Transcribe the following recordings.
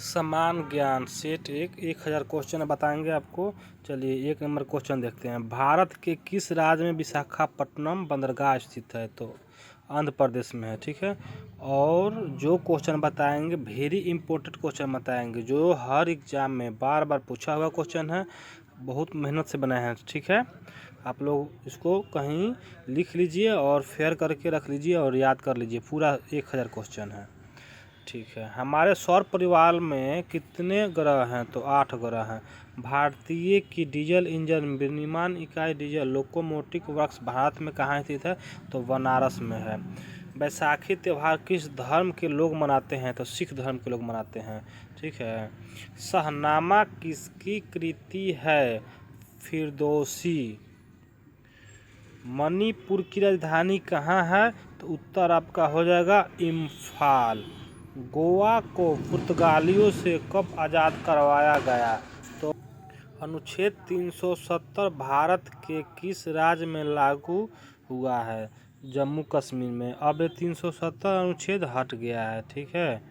समान ज्ञान set 1000 question बताएंगे आपको। चलिए 1 नंबर क्वेश्चन देखते हैं। भारत के किस राज्य में विशाखापट्टनम बंदरगाह स्थित है? तो आंध्र प्रदेश में है, ठीक है। और जो क्वेश्चन बताएंगे वेरी इंपॉर्टेंट क्वेश्चन बताएंगे, जो हर एग्जाम में बार बार पूछा हुआ क्वेश्चन है, बहुत मेहनत से बनाए हैं, ठीक है। आप लोग इसको कहीं लिख लीजिए और फेयर करके रख लीजिए और याद कर लीजिए। पूरा 1000 क्वेश्चन है, ठीक है। हमारे सौर परिवार में कितने ग्रह हैं? तो 8 ग्रह हैं। भारतीय की डीजल इंजन विनिर्माण इकाई डीजल लोकोमोटिव वर्क्स भारत में कहाँ स्थित है? तो बनारस में है। बैसाखी त्यौहार किस धर्म के लोग मनाते हैं? तो सिख धर्म के लोग मनाते हैं, ठीक है। शहनामा किसकी कृति है? फिरदौसी। मणिपुर की राजधानी कहाँ है? तो उत्तर आपका हो जाएगा इम्फाल। गोवा को पुर्तगालियों से कब आज़ाद करवाया गया? तो अनुच्छेद 370 भारत के किस राज्य में लागू हुआ है? जम्मू कश्मीर में। अब ये 370 अनुच्छेद हट गया है, ठीक है।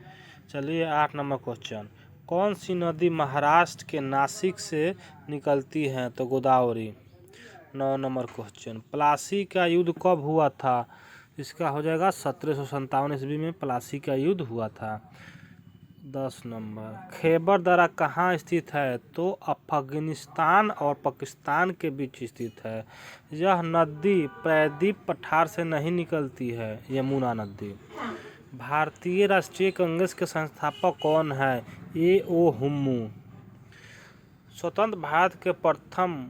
चलिए 8 नंबर क्वेश्चन। कौन सी नदी महाराष्ट्र के नासिक से निकलती है? तो गोदावरी। 9 number question. प्लासी का युद्ध कब हुआ था? इसका हो जाएगा 1757 ईस्वी में प्लासी का युद्ध हुआ था। 10 नंबर। खैबर दर्रा कहाँ स्थित है? तो अफगानिस्तान और पाकिस्तान के बीच स्थित है। यह नदी प्रायद्वीप पठार से नहीं निकलती है, यमुना नदी। भारतीय राष्ट्रीय कांग्रेस के संस्थापक कौन है? A.O. हुम्मू। स्वतंत्र भारत के प्रथम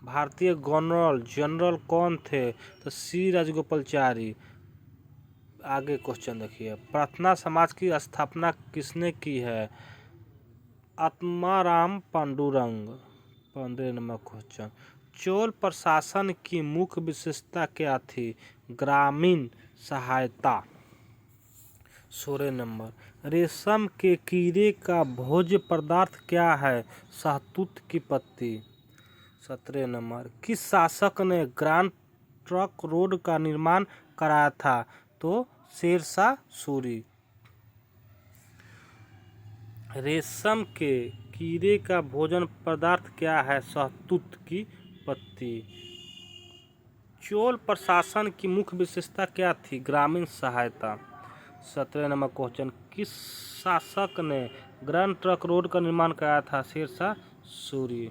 भारतीय गवर्नर जनरल कौन थे? तो C. राजगोपालाचारी। आगे क्वेश्चन देखिए। प्रार्थना समाज की स्थापना किसने की है? आत्माराम पांडुरंग। 15 number question. चोल प्रशासन की मुख्य विशेषता क्या थी? ग्रामीण सहायता। 16 नंबर। रेशम के कीड़े का भोज्य पदार्थ क्या है? शहतूत की पत्ती। 17 नंबर। किस शासक ने ग्रांड ट्रंक रोड का निर्माण कराया था? तो शेरशाह सूरी। रेशम के कीड़े का भोजन पदार्थ क्या है? शहतूत की पत्ती। चोल प्रशासन की मुख्य विशेषता क्या थी? ग्रामीण सहायता। 17 नंबर क्वेश्चन। किस शासक ने ग्रैंड ट्रंक रोड का निर्माण कराया था? शेरशाह सूरी।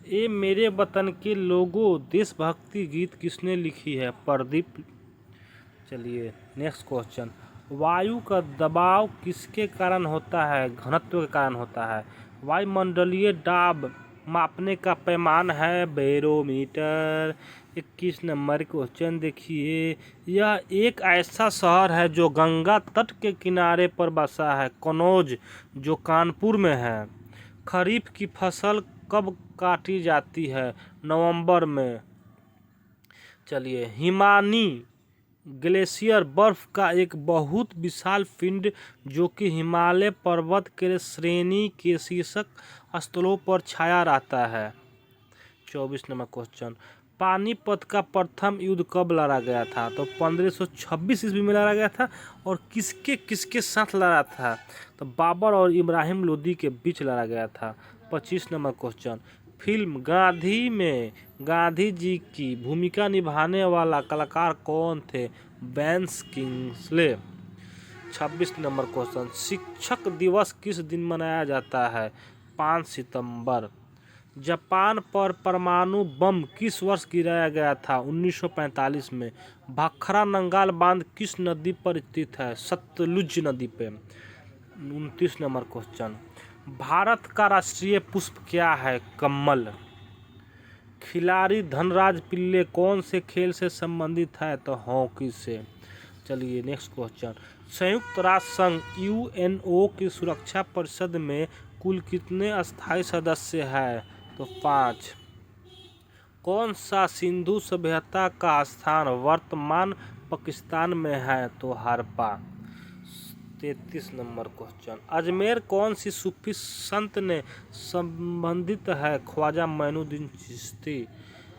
ए मेरे वतन के लोगों देशभक्ति गीत किसने लिखी है? प्रदीप। चलिए नेक्स्ट क्वेश्चन। वायु का दबाव किसके कारण होता है? घनत्व के कारण होता है। वायुमंडलीय दाब मापने का पैमाना है बैरोमीटर। 21 नंबर क्वेश्चन देखिए। यह एक ऐसा शहर है जो गंगा तट के किनारे पर बसा है। कनौज, जो कानपुर में है। खरीफ की फसल कब काटी जाती है? नवंबर में। चलिए हिमानी ग्लेशियर बर्फ का एक बहुत विशाल पिंड जो कि हिमालय पर्वत के श्रेणी के शीर्षक स्थलों पर छाया रहता है। 24 नंबर क्वेश्चन। पानीपत का प्रथम युद्ध कब लड़ा गया था? तो 1526 ईस्वी में लड़ा गया था। और किसके किसके साथ लड़ा था? तो बाबर और इब्राहिम लोदी के बीच लड़ा गया था। 25 नंबर क्वेश्चन। फिल्म गांधी में गांधी जी की भूमिका निभाने वाला कलाकार कौन थे? बेंस किंग्सले। 26 number question. शिक्षक दिवस किस दिन मनाया जाता है? 5 सितंबर। जापान पर परमाणु बम किस वर्ष गिराया गया था? 1945 में। भाखरा नंगाल बांध किस नदी पर स्थित है? सतलुज नदी पे। 29 नंबर क्वेश्चन। भारत का राष्ट्रीय पुष्प क्या है? कमल। खिलाड़ी धनराज पिल्ले कौन से खेल से संबंधित है? तो हॉकी से। चलिए नेक्स्ट क्वेश्चन। संयुक्त राष्ट्र संघ यूएनओ की सुरक्षा परिषद में कुल कितने अस्थायी सदस्य हैं? तो 5। कौन सा सिंधु सभ्यता का स्थान वर्तमान पाकिस्तान में है? तो हड़प्पा। 33 number question. अजमेर कौन सी सूफी संत ने संबंधित है? ख्वाजा मोइनुद्दीन चिश्ती।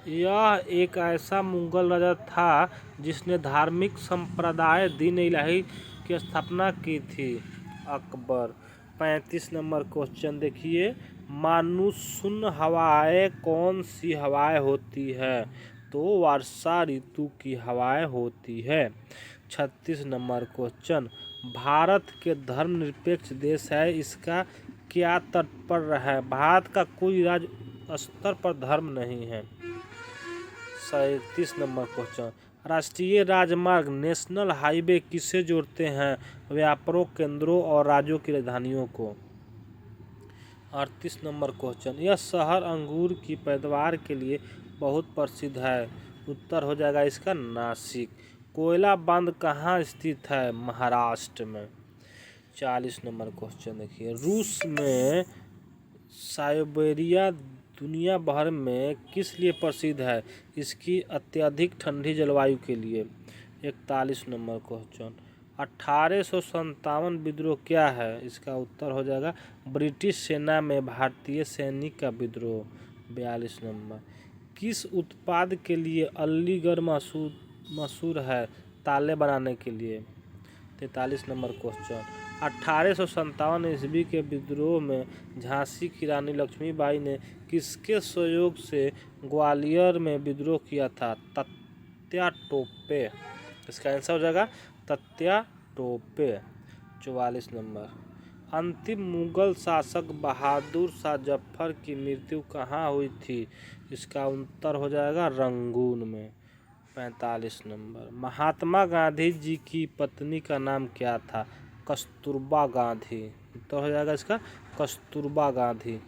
यह एक ऐसा मुगल राजा था जिसने धार्मिक संप्रदाय दीन इलाही की स्थापना की थी। अकबर। 35 नंबर क्वेश्चन देखिए, मानसून हवाएं कौन सी हवाएं होती है? तो वर्षा ऋतु की हवाएं होती है। 36 नंबर क्वेश्चन, भारत के धर्मनिरपेक्ष देश है, इसका क्या तात्पर्य है? भारत का कोई राज्य स्तर पर धर्म नहीं है। 37 नंबर क्वेश्चन, राष्ट्रीय राजमार्ग नेशनल हाईवे किसे जोड़ते हैं? व्यापारों, केंद्रों और राज्यों की राजधानियों को। 38 नंबर क्वेश्चन, यह शहर अंगूर की पैदावार के लिए बहुत प्रसिद्ध है। उत्तर हो जाएगा इसका नासिक। कोयला बांध कहाँ स्थित है? महाराष्ट्र में। 40 नंबर क्वेश्चन देखिए, रूस में साइबेरिया दुनिया भर में किस लिए प्रसिद्ध है? इसकी अत्यधिक ठंडी जलवायु के लिए। 41 नंबर क्वेश्चन, 1857 विद्रोह क्या है? इसका उत्तर हो जाएगा ब्रिटिश सेना में भारतीय सैनिक का विद्रोह। 42 नंबर, किस उत्पाद के लिए अलीगढ़ मशहूर है? ताले बनाने के लिए। 43 नंबर क्वेश्चन, 1857 ईस्वी के विद्रोह में झांसी की रानी लक्ष्मीबाई ने किसके सहयोग से ग्वालियर में विद्रोह किया था? तात्या टोपे। इसका आंसर हो जाएगा तात्या टोपे। 44 नंबर, अंतिम मुगल शासक बहादुर शाह जफर की मृत्यु कहाँ हुई थी? इसका उत्तर हो जाएगा रंगून में। 45 नंबर, महात्मा गांधी जी की पत्नी का नाम क्या था? कस्तूरबा गांधी। उत्तर हो जाएगा इसका कस्तूरबा गांधी।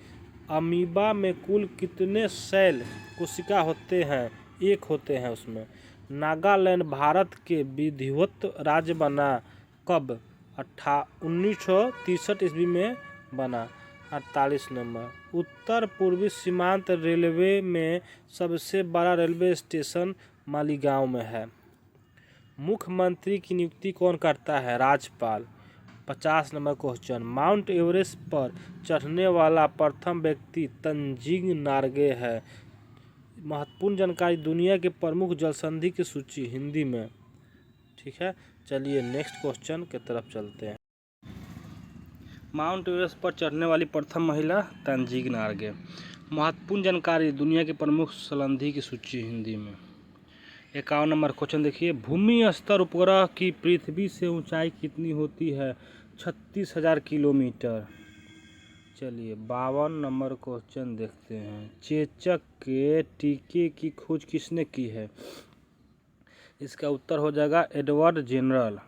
अमीबा में कुल कितने सेल कोशिका होते हैं? एक होते हैं उसमें। नागालैंड भारत के विधिवत राज्य बना कब? 1963 ईस्वी में बना। 48 नंबर, उत्तर पूर्वी सीमांत रेलवे में सबसे बड़ा रेलवे स्टेशन मालीगांव में है। मुख्यमंत्री की नियुक्ति कौन करता है? राज्यपाल। 50 नंबर क्वेश्चन, माउंट एवरेस्ट पर चढ़ने वाला प्रथम व्यक्ति तंजींग नार्गे है। महत्वपूर्ण जानकारी, दुनिया के प्रमुख जलसंधि की सूची हिंदी में। ठीक है, चलिए नेक्स्ट क्वेश्चन की तरफ चलते हैं। माउंट एवरेस्ट पर चढ़ने वाली प्रथम महिला तंजींग नार्गे। महत्वपूर्ण जानकारी, दुनिया के प्रमुख जलसंधि की सूची हिंदी में। 51 नंबर क्वेश्चन देखिए, भूमि स्तर उपग्रह की पृथ्वी से ऊंचाई कितनी होती है? 36,000 किलोमीटर। चलिए 52 नंबर क्वेश्चन देखते हैं, चेचक के टीके की खोज किसने की है? इसका उत्तर हो जाएगा एडवर्ड जेनरल।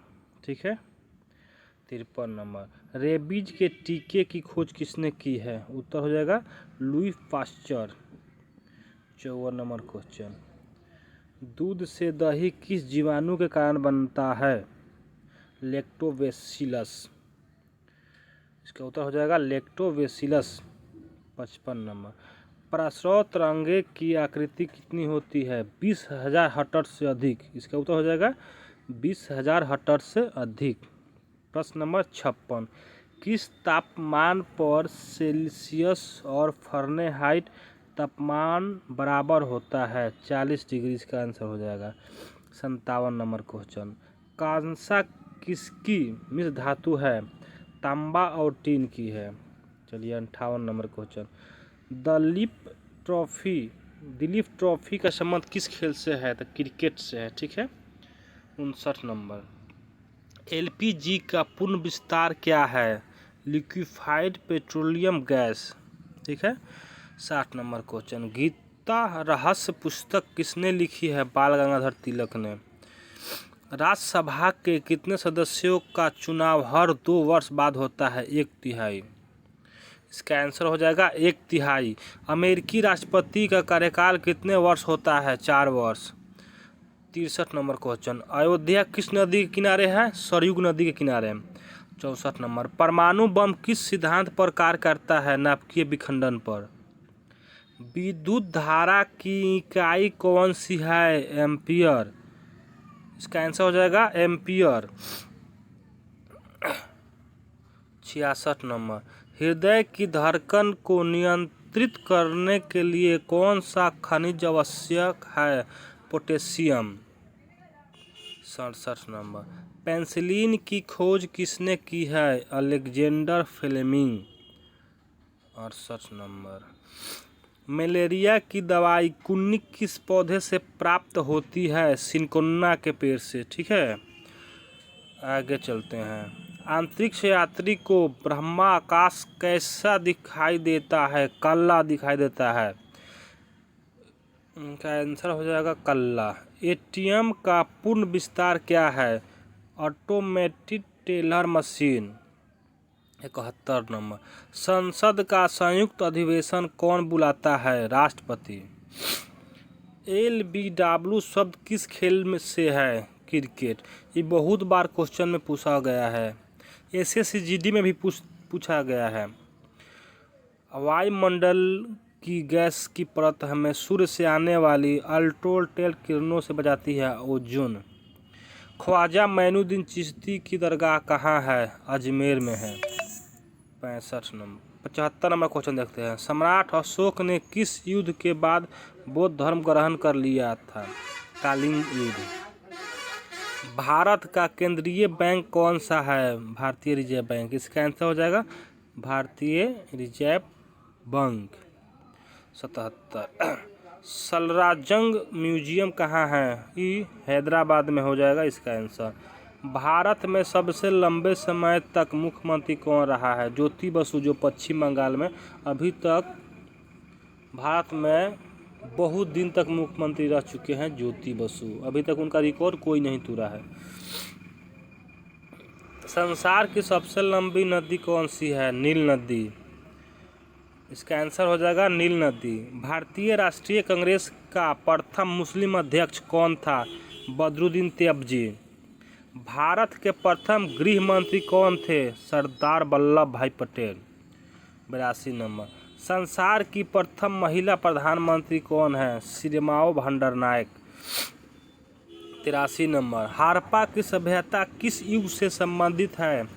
ठीक है। 53 नंबर, रेबीज के टीके की खोज किसने की है? उत्तर हो जाएगा लुई पाश्चर। 54 नंबर क्वेश्चन, दूध से दही किस जीवाणु के कारण बनता है? लैक्टोबैसिलस। इसका उत्तर हो जाएगा लैक्टोबैसिलस। 55 नंबर, प्रस्राव तरंगे की आकृति कितनी होती है? 20,000 हर्ट्ज से अधिक। इसका उत्तर हो जाएगा 20,000 हर्ट्ज से अधिक। प्रश्न नंबर 56, किस तापमान पर सेल्सियस और फ़ारेनहाइट तापमान बराबर होता है? 40 डिग्री। इसका आंसर हो जाएगा। 57 नंबर क्वेश्चन, कांसा किसकी मिश्र धातु है? तांबा और टीन की है। चलिए 58 नंबर क्वेश्चन, दिलीप ट्रॉफी का संबंध किस खेल से है? तो क्रिकेट से है। ठीक है। 59 नंबर, एलपीजी का पूर्ण विस्तार क्या है? Liquefied petroleum gas. ठीक है। 60 नंबर क्वेश्चन, गीता रहस्य पुस्तक किसने लिखी है? बाल गंगाधर तिलक ने। राज्यसभा के कितने सदस्यों का चुनाव हर 2 वर्ष बाद होता है? 1/3। इसका आंसर हो जाएगा 1/3। अमेरिकी राष्ट्रपति का कार्यकाल कितने वर्ष होता है? 4 वर्ष। 63 नंबर क्वेश्चन, अयोध्या किस नदी के किनारे है? सरयू नदी के किनारे। 64 नंबर, परमाणु बम किस सिद्धांत पर कार्य करता है? नाभिकीय विखंडन पर। विद्युत धारा की इकाई कौन सी है? एम्पियर। इसका आंसर हो जाएगा एम्पियर। 66 नंबर, हृदय की धड़कन को नियंत्रित करने के लिए कौन सा खनिज आवश्यक है? पोटेशियम। 67 नंबर। पेंसिलिन की खोज किसने की है? Alexander Fleming. 68 नंबर। मलेरिया की दवाई कुन्नी किस पौधे से प्राप्त होती है? सिनकोना के पेड़ से। ठीक है, आगे चलते हैं। अंतरिक्ष यात्री को ब्रह्माकाश कैसा दिखाई देता है? काला दिखाई देता है। इनका आंसर हो जाएगा काला। एटीएम का पूर्ण विस्तार क्या है? Automated teller machine. 71 नंबर। संसद का संयुक्त अधिवेशन कौन बुलाता है? राष्ट्रपति। LBW शब्द किस खेल में से है? क्रिकेट। ये बहुत बार क्वेश्चन में पूछा गया है, SSCGD में भी पूछा गया है। वायुमंडल की गैस की परत हमें सूर्य से आने वाली अल्ट्रावायलेट किरणों से बचाती है, ओजोन। ख्वाजा मोइनुद्दीन चिश्ती की दरगाह कहाँ है? अजमेर में है। 65 नंबर। 75 नंबर क्वेश्चन देखते हैं। सम्राट अशोक ने किस युद्ध के बाद बौद्ध धर्म ग्रहण कर लिया था? कलिंग युद्ध। भारत का केंद्रीय बैंक कौन सा है? भारतीय रिजर्व बैंक। इसका आंसर हो जाएगा भारतीय रिजर्व बैंक। 77। सलराजंग म्यूजियम कहाँ है? ये हैदराबाद में हो जाएगा इसका आंसर। भारत में सबसे लंबे समय तक मुख्यमंत्री कौन रहा है? ज्योति बसु, जो पश्चिम बंगाल में अभी तक भारत में बहुत दिन तक मुख्यमंत्री रह चुके हैं, ज्योति बसु। अभी तक उनका रिकॉर्ड कोई नहीं तोड़ा है। संसार की सबसे लंबी नदी कौन सी है? नील नदी। इसका आंसर हो जाएगा नील नदी। भारतीय राष्ट्रीय कांग्रेस का प्रथम मुस्लिम अध्यक्ष कौन था? बदरुद्दीन तैयबजी। भारत के प्रथम गृह मंत्री कौन थे? सरदार वल्लभ भाई पटेल। 82 नंबर। संसार की प्रथम महिला प्रधानमंत्री कौन है? श्रीमाओ भंडारनायक। 83 नंबर। हड़प्पा की सभ्यता किस युग से संबंधित है?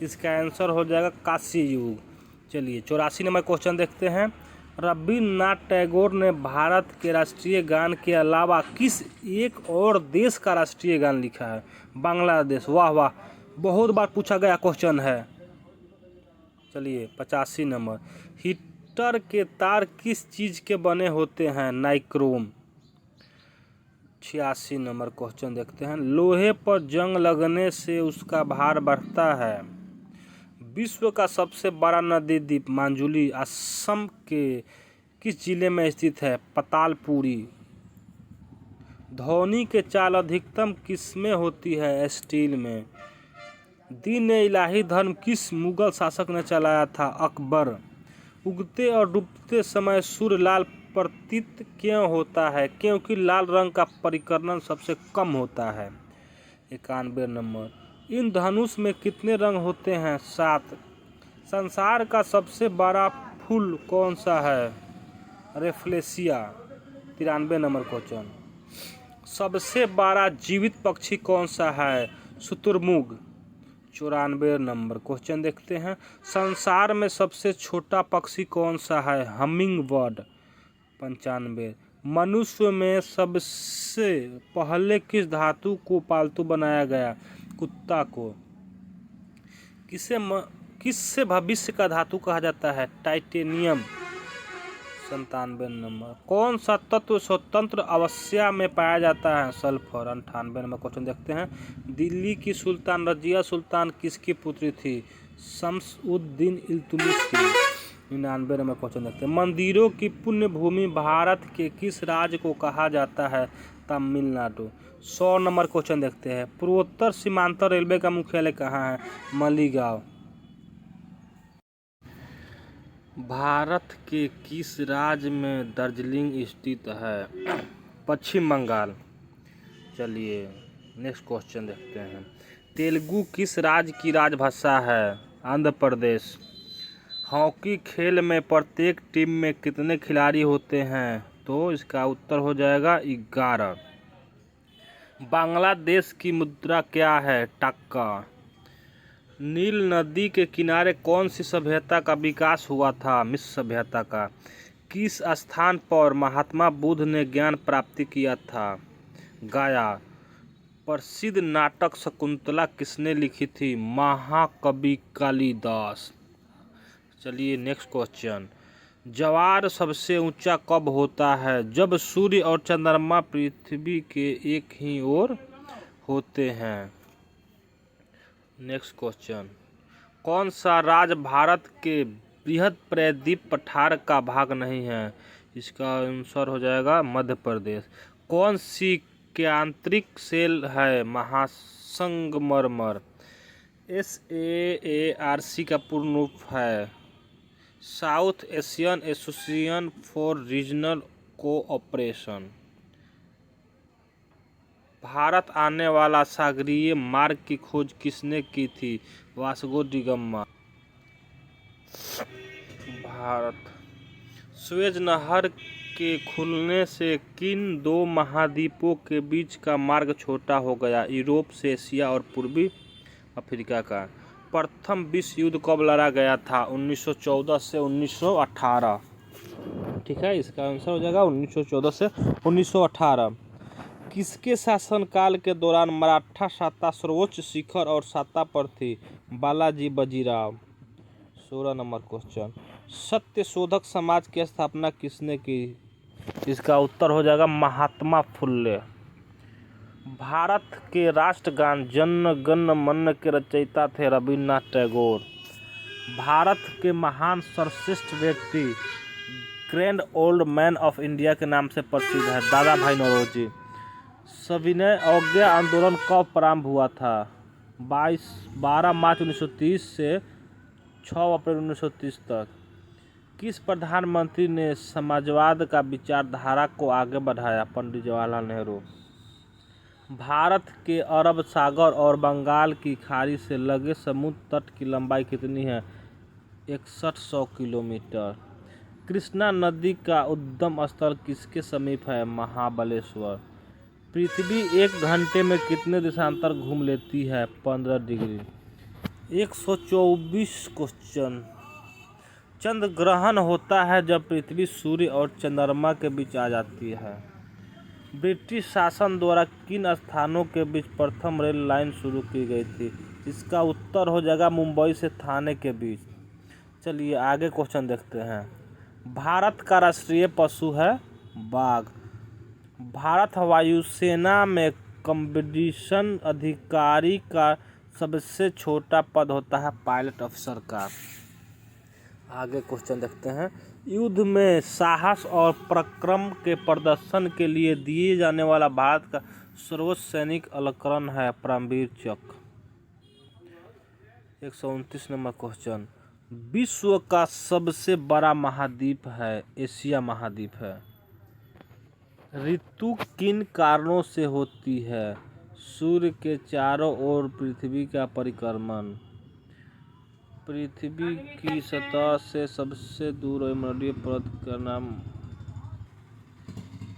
इसका आंसर हो जाएगा कांस्य युग। चलिए 84 नंबर क्वेश्चन देखते हैं। रविन्द्रनाथ टैगोर ने भारत के राष्ट्रीय गान के अलावा किस एक और देश का राष्ट्रीय गान लिखा है? बांग्लादेश। वाह वाह, बहुत बार पूछा गया क्वेश्चन है। चलिए 85 नंबर। हीटर के तार किस चीज़ के बने होते हैं? नाइक्रोम। 86 नंबर क्वेश्चन देखते हैं। लोहे पर जंग लगने से उसका भार बढ़ता है। विश्व का सबसे बड़ा नदी द्वीप माजुली असम के किस जिले में स्थित है? पतालपुरी। ध्वनि के चाल अधिकतम किस में होती है? स्टील में। दीन इलाही धर्म किस मुगल शासक ने चलाया था? अकबर। उगते और डूबते समय सूर्य लाल प्रतीत क्यों होता है? क्योंकि लाल रंग का परिकर्णन सबसे कम होता है। 91 नंबर। इन धनुष में कितने रंग होते हैं? 7। संसार का सबसे बड़ा फूल कौन सा है? रेफ्लेशिया। 93 number question. सबसे बड़ा जीवित पक्षी कौन सा है? शुतुरमुर्ग। 94 नंबर क्वेश्चन देखते हैं। संसार में सबसे छोटा पक्षी कौन सा है? Humming bird. 95। मनुष्य में सबसे पहले किस धातु को पालतू बनाया गया? कुत्ता को। किससे भविष्य का धातु कहा जाता है? टाइटेनियम। 97 नंबर। कौन सा तत्व स्वतंत्र अवस्था में पाया जाता है? सल्फर। 98 नंबर क्वेश्चन देखते हैं। दिल्ली की सुल्तान रजिया सुल्तान किसकी पुत्री थी? शम्स-उद-दीन इल्तुतमिश की। 99 नंबर क्वेश्चन देखते हैं। मंदिरों की पुण्य भूमि भारत के किस राज्य को कहा जाता है? तमिलनाडु। 100 नंबर क्वेश्चन देखते हैं। पूर्वोत्तर सीमांत रेलवे का मुख्यालय कहाँ है? मलीगांव। भारत के किस राज्य में दार्जिलिंग स्थित है? पश्चिम बंगाल। चलिए नेक्स्ट क्वेश्चन देखते हैं। तेलुगु किस राज्य की राजभाषा है? आंध्र प्रदेश। हॉकी खेल में प्रत्येक टीम में कितने खिलाड़ी होते हैं? तो इसका उत्तर हो जाएगा 11। बांग्लादेश की मुद्रा क्या है? टका। नील नदी के किनारे कौन सी सभ्यता का विकास हुआ था? मिस्र सभ्यता का। किस स्थान पर महात्मा बुद्ध ने ज्ञान प्राप्ति किया था? गया। प्रसिद्ध नाटक शकुंतला किसने लिखी थी? महाकवि कालिदास। चलिए नेक्स्ट क्वेश्चन। ज्वार सबसे ऊंचा कब होता है? जब सूर्य और चंद्रमा पृथ्वी के एक ही ओर होते हैं। Next question. कौन सा राज्य भारत के बृहद प्रायद्वीप पठार का भाग नहीं है? इसका आंसर हो जाएगा मध्य प्रदेश। कौन सी यांत्रिक सेल है? महासंगमरमर। SAARC का पूर्ण रूप है south Asian association for regional cooperation. Bharat आने वाला सागरीय मार्ग की खोज किसने की थी? Vasco da Gama. Bharat. Suez नहर के खुलने से किन दो महाद्वीपों के बीच का मार्ग छोटा हो गया? यूरोप से एशिया और पूर्वी अफ्रीका का। प्रथम विश्व युद्ध कब लड़ा गया था? 1914 से 1918। ठीक है, इसका आंसर हो जाएगा 1914 से 1918। किसके शासनकाल के दौरान मराठा सत्ता सर्वोच्च शिखर और सत्ता पर थी? बालाजी बाजीराव। 16 number question. सत्य शोधक समाज की स्थापना किसने की? इसका उत्तर हो जाएगा महात्मा फुल्ले। भारत के राष्ट्रगान जन गण मन के रचयिता थे रविन्द्रनाथ टैगोर। भारत के महान सर्वश्रेष्ठ व्यक्ति grand old man of India के नाम से प्रसिद्ध है दादा भाई नौरोजी। सविनय अवज्ञा आंदोलन कब प्रारंभ हुआ था? 12 मार्च 1930 से 6 अप्रैल 1930 तक। किस प्रधानमंत्री ने समाजवाद का विचारधारा को आगे बढ़ाया? पंडित जवाहरलाल नेहरू। भारत के अरब सागर और बंगाल की खाड़ी से लगे समुद्र तट की लंबाई कितनी है? 6100 किलोमीटर। कृष्णा नदी का उद्गम स्थल किसके समीप है? महाबलेश्वर। पृथ्वी एक घंटे में कितने देशांतर घूम लेती है? 15 डिग्री। 124 क्वेश्चन। चंद्र ग्रहण होता है जब पृथ्वी सूर्य और चंद्रमा के बीच आ जाती है। ब्रिटिश शासन द्वारा किन स्थानों के बीच प्रथम रेल लाइन शुरू की गई थी? इसका उत्तर हो जाएगा मुंबई से थाने के बीच। चलिए आगे क्वेश्चन देखते हैं। भारत का राष्ट्रीय पशु है बाघ। भारत वायुसेना में कमांडिंग अधिकारी का सबसे छोटा पद होता है पायलट अफसर का। आगे क्वेश्चन देखते हैं। युद्ध में साहस और पराक्रम के प्रदर्शन के लिए दिए जाने वाला भारत का सर्वोच्च सैनिक अलंकरण है परमवीर चक्र। 129 नंबर क्वेश्चन। विश्व का सबसे बड़ा महाद्वीप है? एशिया महाद्वीप है। ऋतु किन कारणों से होती है? सूर्य के चारों ओर पृथ्वी का परिक्रमण। पृथ्वी की सतह से सबसे दूर वायुमंडलीय परत का नाम।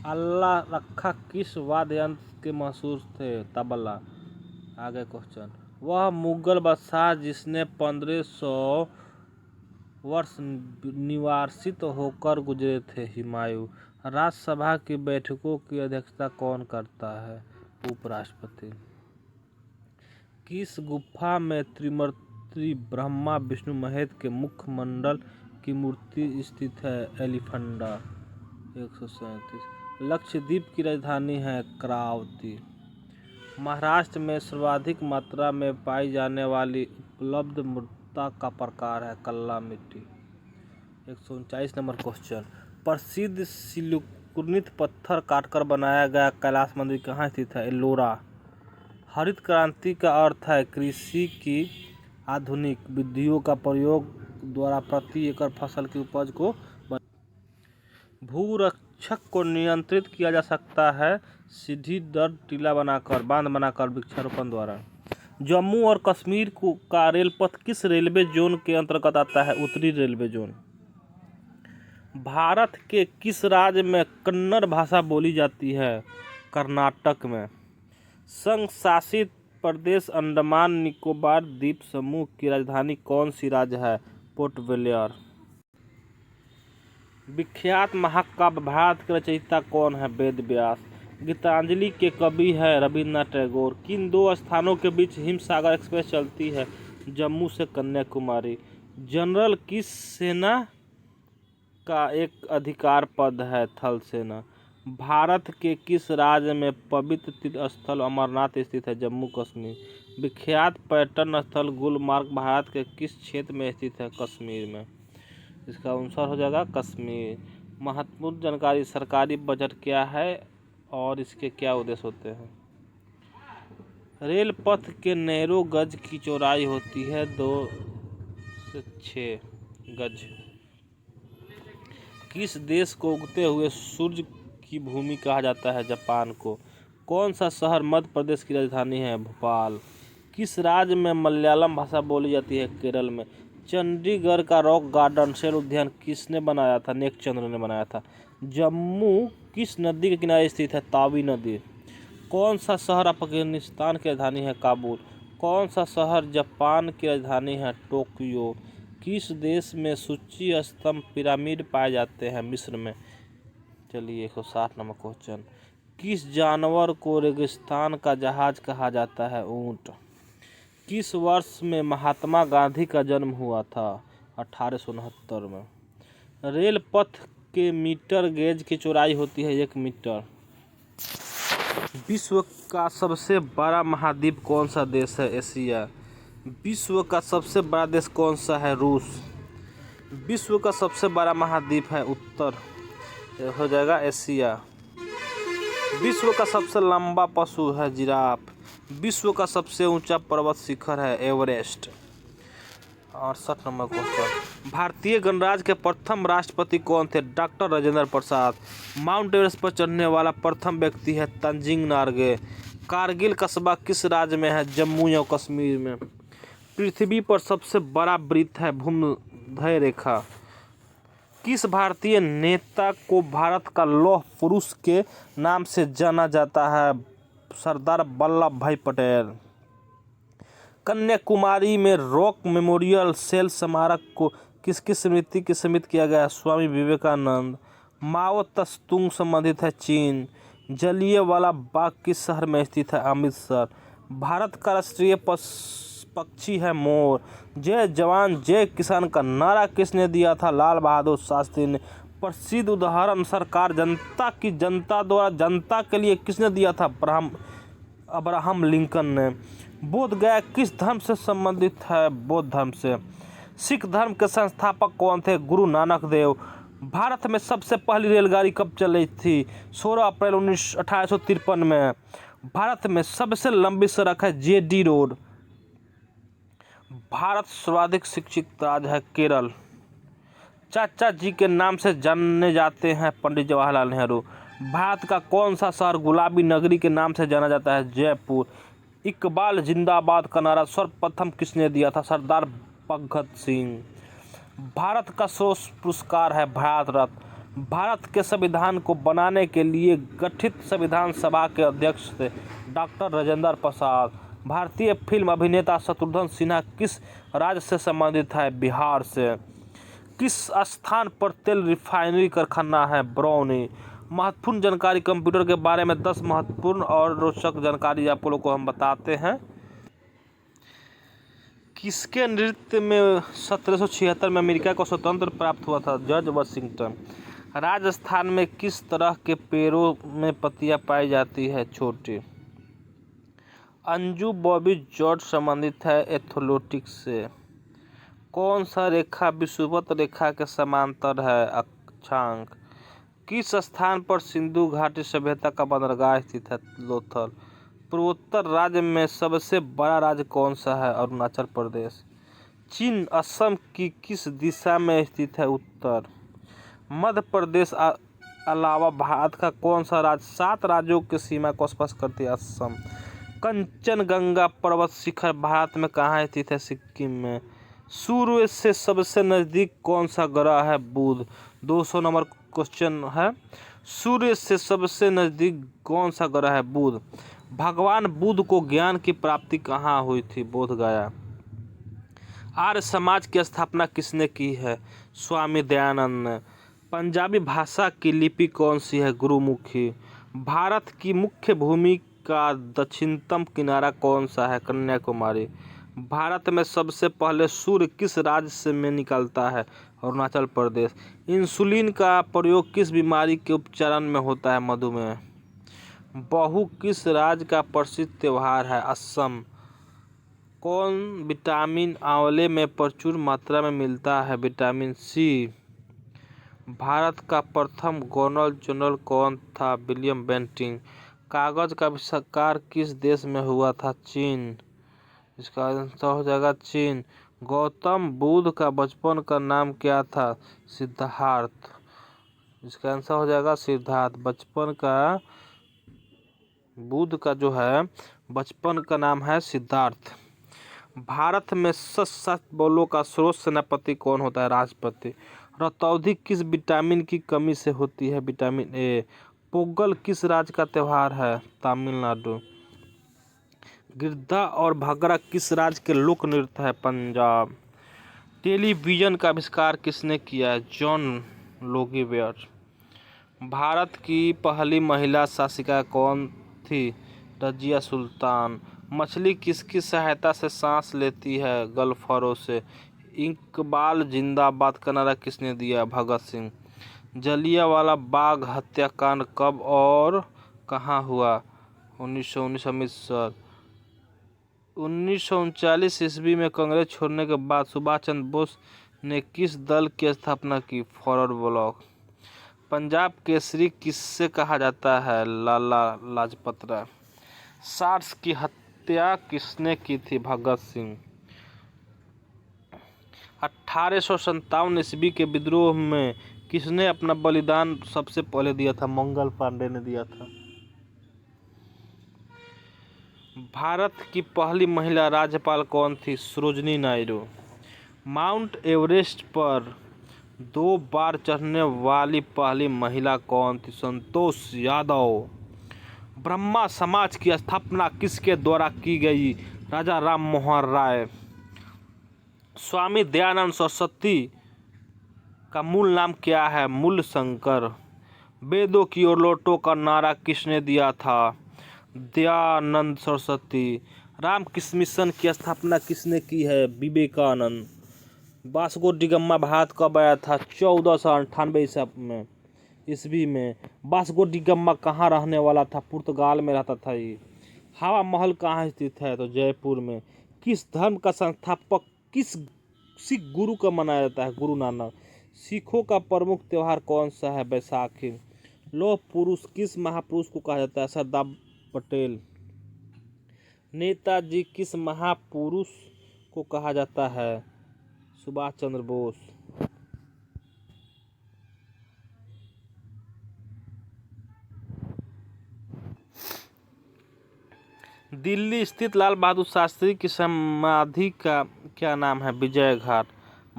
अल्लाह रखा किस वाद्य यंत्र के मशहूर थे? तबला। आगे क्वेश्चन। वह मुगल बादशाह जिसने 1500 वर्ष निवासित होकर गुजरे थे? हुमायूं। राज्यसभा की बैठकों की अध्यक्षता कौन करता है? उपराष्ट्रपति। किस गुफा में त्रिमूर्ति ब्रह्मा विष्णु महेश के मुखमंडल की मूर्ति स्थित है? एलिफेंटा। 137। लक्षद्वीप की राजधानी है करावती। महाराष्ट्र में सर्वाधिक मात्रा में पाई जाने वाली उपलब्ध मृदा का प्रकार है कल्ला मिट्टी। 139 नंबर क्वेश्चन। प्रसिद्ध सिलिकॉनिक पत्थर काटकर बनाया गया कैलाश मंदिर कहाँ स्थित है? एल्लोरा। हरित क्रांति का अर्थ है कृषि की आधुनिक विधियों का प्रयोग द्वारा प्रति एकड़ फसल की उपज को भूरक्षक को नियंत्रित किया जा सकता है सीधी दर टीला बनाकर बांध बनाकर वृक्षारोपण द्वारा। जम्मू और कश्मीर का रेलपथ किस रेलवे जोन के अंतर्गत आता है? उत्तरी रेलवे जोन। भारत के किस राज्य में कन्नड़ भाषा बोली जाती है? कर्नाटक में। संघ शासित प्रदेश अंडमान निकोबार द्वीप समूह की राजधानी कौन सी राज्य है? Port Blair. विख्यात महाकाव्य भारत के रचयिता कौन है? वेद व्यास। गीतांजलि के कवि है रविन्द्रनाथ टैगोर। किन दो स्थानों के बीच हिमसागर एक्सप्रेस चलती है? जम्मू से कन्याकुमारी। जनरल किस सेना का एक अधिकार पद है? थल सेना। भारत के किस राज्य में पवित्र तीर्थ स्थल अमरनाथ स्थित है? जम्मू कश्मीर। विख्यात पर्यटन स्थल गुलमार्ग भारत के किस क्षेत्र में स्थित है? कश्मीर में। इसका आंसर हो जाएगा कश्मीर। महत्वपूर्ण जानकारी, सरकारी बजट क्या है और इसके क्या उद्देश्य होते हैं? रेल पथ के नैरो गज की चौड़ाई होती है 2 से 6 गज। किस देश को उगते हुए सूर्य की भूमि कहा जाता है? जापान को। कौन सा शहर मध्य प्रदेश की राजधानी है? भोपाल। किस राज्य में मलयालम भाषा बोली जाती है? केरल में। चंडीगढ़ का रॉक गार्डन शैल उद्यान किसने बनाया था? नेकचंद्र ने बनाया था। जम्मू किस नदी के किनारे स्थित है? तावी नदी। कौन सा शहर अफगानिस्तान की राजधानी है? काबुल। कौन सा शहर जापान की राजधानी है? टोक्यो। किस देश में सूची स्तंभ पिरामिड पाए जाते हैं? मिस्र में। चलिए 160 नंबर क्वेश्चन। किस जानवर को रेगिस्तान का जहाज कहा जाता है? ऊंट। किस वर्ष में महात्मा गांधी का जन्म हुआ था? 1869 में। रेल पथ के मीटर गेज की चौड़ाई होती है 1 मीटर। विश्व का सबसे बड़ा महाद्वीप कौन सा देश है? एशिया। विश्व का सबसे बड़ा देश कौन सा है? रूस। विश्व का सबसे बड़ा महाद्वीप है उत्तर, हो जाएगा एशिया। विश्व का सबसे लंबा पशु है जिराफ। विश्व का सबसे ऊंचा पर्वत शिखर है एवरेस्ट। 68 number question. भारतीय गणराज्य के प्रथम राष्ट्रपति कौन थे? Doctor Rajendra Prasad. Mount Everest पर चढ़ने वाला प्रथम व्यक्ति है तंजिंग नार्गे। कारगिल कस्बा किस राज्य में है? जम्मू या कश्मीर में। पृथ्वी पर सबसे बड़ा वृत्त है भूमध्य रेखा। किस भारतीय नेता को भारत का लौह पुरुष के नाम से जाना जाता है? सरदार वल्लभ भाई पटेल। कन्याकुमारी में रॉक मेमोरियल शैल स्मारक को किसकी स्मृति की समित किया गया? स्वामी विवेकानंद। माओ तस्तुंग संबंधित है चीन। जलियांवाला बाग किस शहर में स्थित है? अमृतसर। भारत का राष्ट्रीय पक्षी है मोर। जय जवान जय किसान का नारा किसने दिया था? लाल बहादुर शास्त्री ने। प्रसिद्ध उदाहरण सरकार जनता की जनता द्वारा जनता के लिए किसने दिया था? अब्राहम लिंकन ने। बोध गया किस धर्म से संबंधित है? बौद्ध धर्म से। सिख धर्म के संस्थापक कौन थे? गुरु नानक देव। भारत में सबसे पहली रेलगाड़ी कब चली थी? 16 अप्रैल 1853 में। भारत में सबसे लंबी सड़क है जेडी रोड। भारत सर्वाधिक शिक्षित राज्य है केरल। चाचा जी के नाम से जाने जाते हैं पंडित जवाहरलाल नेहरू। भारत का कौन सा शहर गुलाबी नगरी के नाम से जाना जाता है? जयपुर। इकबाल जिंदाबाद का नारा सर्वप्रथम किसने दिया था? सरदार भगत सिंह। भारत का सर्वोच्च पुरस्कार है भारत रत्न। भारत के संविधान को बनाने के लिए गठित संविधान सभा के अध्यक्ष थे डॉक्टर राजेंद्र प्रसाद। भारतीय फिल्म अभिनेता शत्रुघ्न सिन्हा किस राज्य से संबंधित है? बिहार से। किस स्थान पर तेल रिफाइनरी कारखाना है? बरौनी। महत्वपूर्ण जानकारी कंप्यूटर के बारे में 10 महत्वपूर्ण और रोचक जानकारी आप लोगों को हम बताते हैं। किसके नेतृत्व में 1776 में अमेरिका को स्वतंत्र प्राप्त हुआ था? George Washington. राजस्थान में किस तरह के पेड़ों में पत्तियां पाई जाती है? छोटी। अंजू बॉबी जॉर्ज संबंधित है एथलेटिक्स से। कौन सा रेखा विषुवत रेखा के समांतर है? अक्षांश। किस स्थान पर सिंधु घाटी सभ्यता का बंदरगाह स्थित है? लोथल। पूर्वोत्तर राज्य में सबसे बड़ा राज्य कौन सा है? अरुणाचल प्रदेश। चीन असम की किस दिशा में स्थित है? उत्तर। मध्य प्रदेश अलावा भारत का कौन सा राज्य 7 राज्यों की सीमा को स्पर्श करती है? असम। कंचनजंगा पर्वत शिखर भारत में कहाँ स्थित है? सिक्किम में। सूर्य से सबसे नजदीक कौन सा ग्रह है? बुध। 200 नंबर क्वेश्चन है। सूर्य से सबसे नजदीक कौन सा ग्रह है? बुध। भगवान बुद्ध को ज्ञान की प्राप्ति कहाँ हुई थी? बोध गया। आर्य समाज की स्थापना किसने की है? स्वामी दयानंद ने। पंजाबी भाषा की लिपि कौन सी है? गुरुमुखी। भारत की मुख्य भूमि का दक्षिणतम किनारा कौन सा है? कन्याकुमारी। भारत में सबसे पहले सूर्य किस राज्य से में निकलता है? अरुणाचल प्रदेश। इंसुलिन का प्रयोग किस बीमारी के उपचार में होता है? मधुमेह। बहू किस राज्य का प्रसिद्ध त्योहार है? असम। कौन विटामिन आंवले में प्रचुर मात्रा में मिलता है? Vitamin C. भारत का प्रथम गवर्नर जनरल कौन था? William Bentinck. कागज का आविष्कार किस देश में हुआ था? चीन। इसका आंसर हो जाएगा चीन। गौतम बुद्ध का बचपन का नाम क्या था? सिद्धार्थ। इसका आंसर हो जाएगा सिद्धार्थ। बचपन का बुद्ध का जो है बचपन का नाम है सिद्धार्थ। भारत में सच सच बोलो का सर्वोच्च सेनापति कौन होता है? राष्ट्रपति। रतौंधी किस विटामिन की कमी से होती है? Vitamin A. पोंगल किस राज्य का त्योहार है? तमिलनाडु। गिद्धा और भंगड़ा किस राज्य के लोक नृत्य है? पंजाब। टेलीविजन का आविष्कार किसने किया है? जॉन लोगीवेयर। भारत की पहली महिला शासिका कौन थी? रजिया सुल्तान। मछली किसकी सहायता से सांस लेती है? गल्फरों से। इकबाल जिंदाबाद का नारा किसने दिया? भगत सिंह। जलियांवाला बाग हत्याकांड कब और कहाँ हुआ? 1919 अमृतसर। 1939 ईस्वी में कांग्रेस छोड़ने के बाद सुभाष चंद्र बोस ने किस दल की स्थापना की? Forward block. पंजाब केसरी किससे कहा जाता है? लाला लाजपत राय। सार्स की हत्या किसने की थी? भगत सिंह। 1857 ईस्वी के विद्रोह में किसने अपना बलिदान सबसे पहले दिया था? मंगल पांडे ने दिया था। भारत की पहली महिला राज्यपाल कौन थी? सरोजिनी नायडू। माउंट एवरेस्ट पर 2 बार चढ़ने वाली पहली महिला कौन थी? संतोष यादव। ब्रह्मा समाज की स्थापना किसके द्वारा की गई? राजा राम मोहन राय। स्वामी दयानंद सरस्वती का मूल नाम क्या है? मूल शंकर। वेदों की ओर लौटो का नारा किसने दिया था? दयानंद सरस्वती। रामकृष्ण मिशन की स्थापना किसने की है? Vivekananda. Vasco da Gama Bharat कब आया था? 1498 ईस्वी में। वास्को डी गामा कहाँ रहने वाला था? पुर्तगाल में रहता था ये। हवा महल कहाँ स्थित है? तो जयपुर में। किस धर्म का संस्थापक किस सिख गुरु का मनाया जाता है? गुरु नानक। सिखों का प्रमुख त्योहार कौन सा है? बैसाखी। लौह पुरुष किस महापुरुष को कहा जाता है? सरदार पटेल। नेताजी किस महापुरुष को कहा जाता है? सुभाष चंद्र बोस। दिल्ली स्थित लाल बहादुर शास्त्री की समाधि का क्या नाम है? विजय घाट।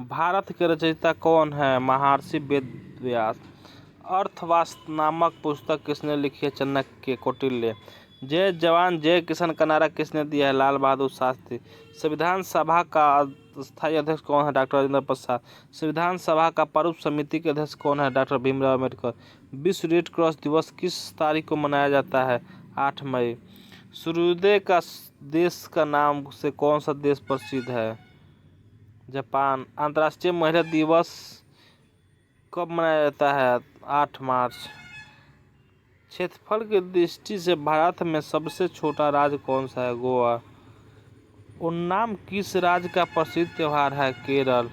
भारत के रचयिता कौन है? महर्षि वेदव्यास। अर्थशास्त्र नामक पुस्तक किसने लिखी है? चाणक्य। कौटिल्य। जय जवान जय किसान का नारा किसने दिया है? लाल बहादुर शास्त्री। संविधान सभा का स्थायी अध्यक्ष कौन है? डॉक्टर राजेंद्र प्रसाद। संविधान सभा का प्रारूप समिति के अध्यक्ष कौन है? डॉक्टर भीमराव अम्बेडकर। विश्व रेड क्रॉस दिवस किस तारीख को मनाया जाता है? 8 मई। सूर्योदय का देश का नाम से कौन सा देश प्रसिद्ध है? जापान। अंतर्राष्ट्रीय महिला दिवस कब मनाया जाता है? 8 मार्च। क्षेत्रफल की दृष्टि से भारत में सबसे छोटा राज्य कौन सा है? गोवा। ओणम किस राज्य का प्रसिद्ध त्योहार है? केरल।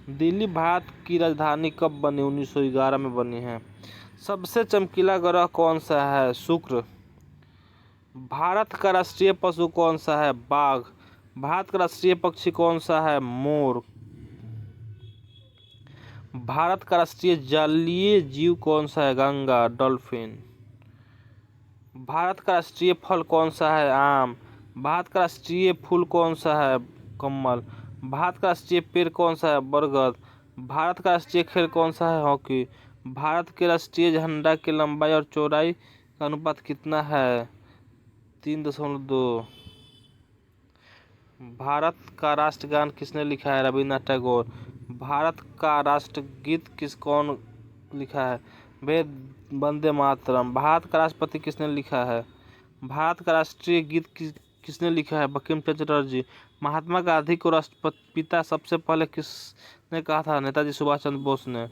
दिल्ली भारत की राजधानी कब बनी? 1911 में बनी है। सबसे चमकीला ग्रह कौन सा है? शुक्र। भारत का राष्ट्रीय पशु कौन सा है? बाघ। भारत का राष्ट्रीय पक्षी कौन सा है? मोर। भारत का राष्ट्रीय जलीय जीव कौन सा है? गंगा डॉल्फिन। भारत का राष्ट्रीय फल कौन सा है? आम। भारत का राष्ट्रीय फूल कौन सा है? कमल। भारत का राष्ट्रीय पेड़ कौन सा है? बरगद। भारत का राष्ट्रीय खेल कौन सा है? हॉकी। भारत के राष्ट्रीय झंडा की लंबाई और चौड़ाई का अनुपात कितना है? 3.2। भारत का राष्ट्रगान किसने लिखा है? रविन्द्रनाथ टैगोर। भारत का राष्ट्रगीत कौन लिखा है? वेद वंदे मातरम। भारत का राष्ट्रपति किसने लिखा है? भारत का राष्ट्रीय गीत किसने लिखा है? बंकिम चंद्र चटर्जी। महात्मा गांधी को राष्ट्रपिता सबसे पहले किसने कहा था? नेताजी सुभाष चंद्र बोस ने।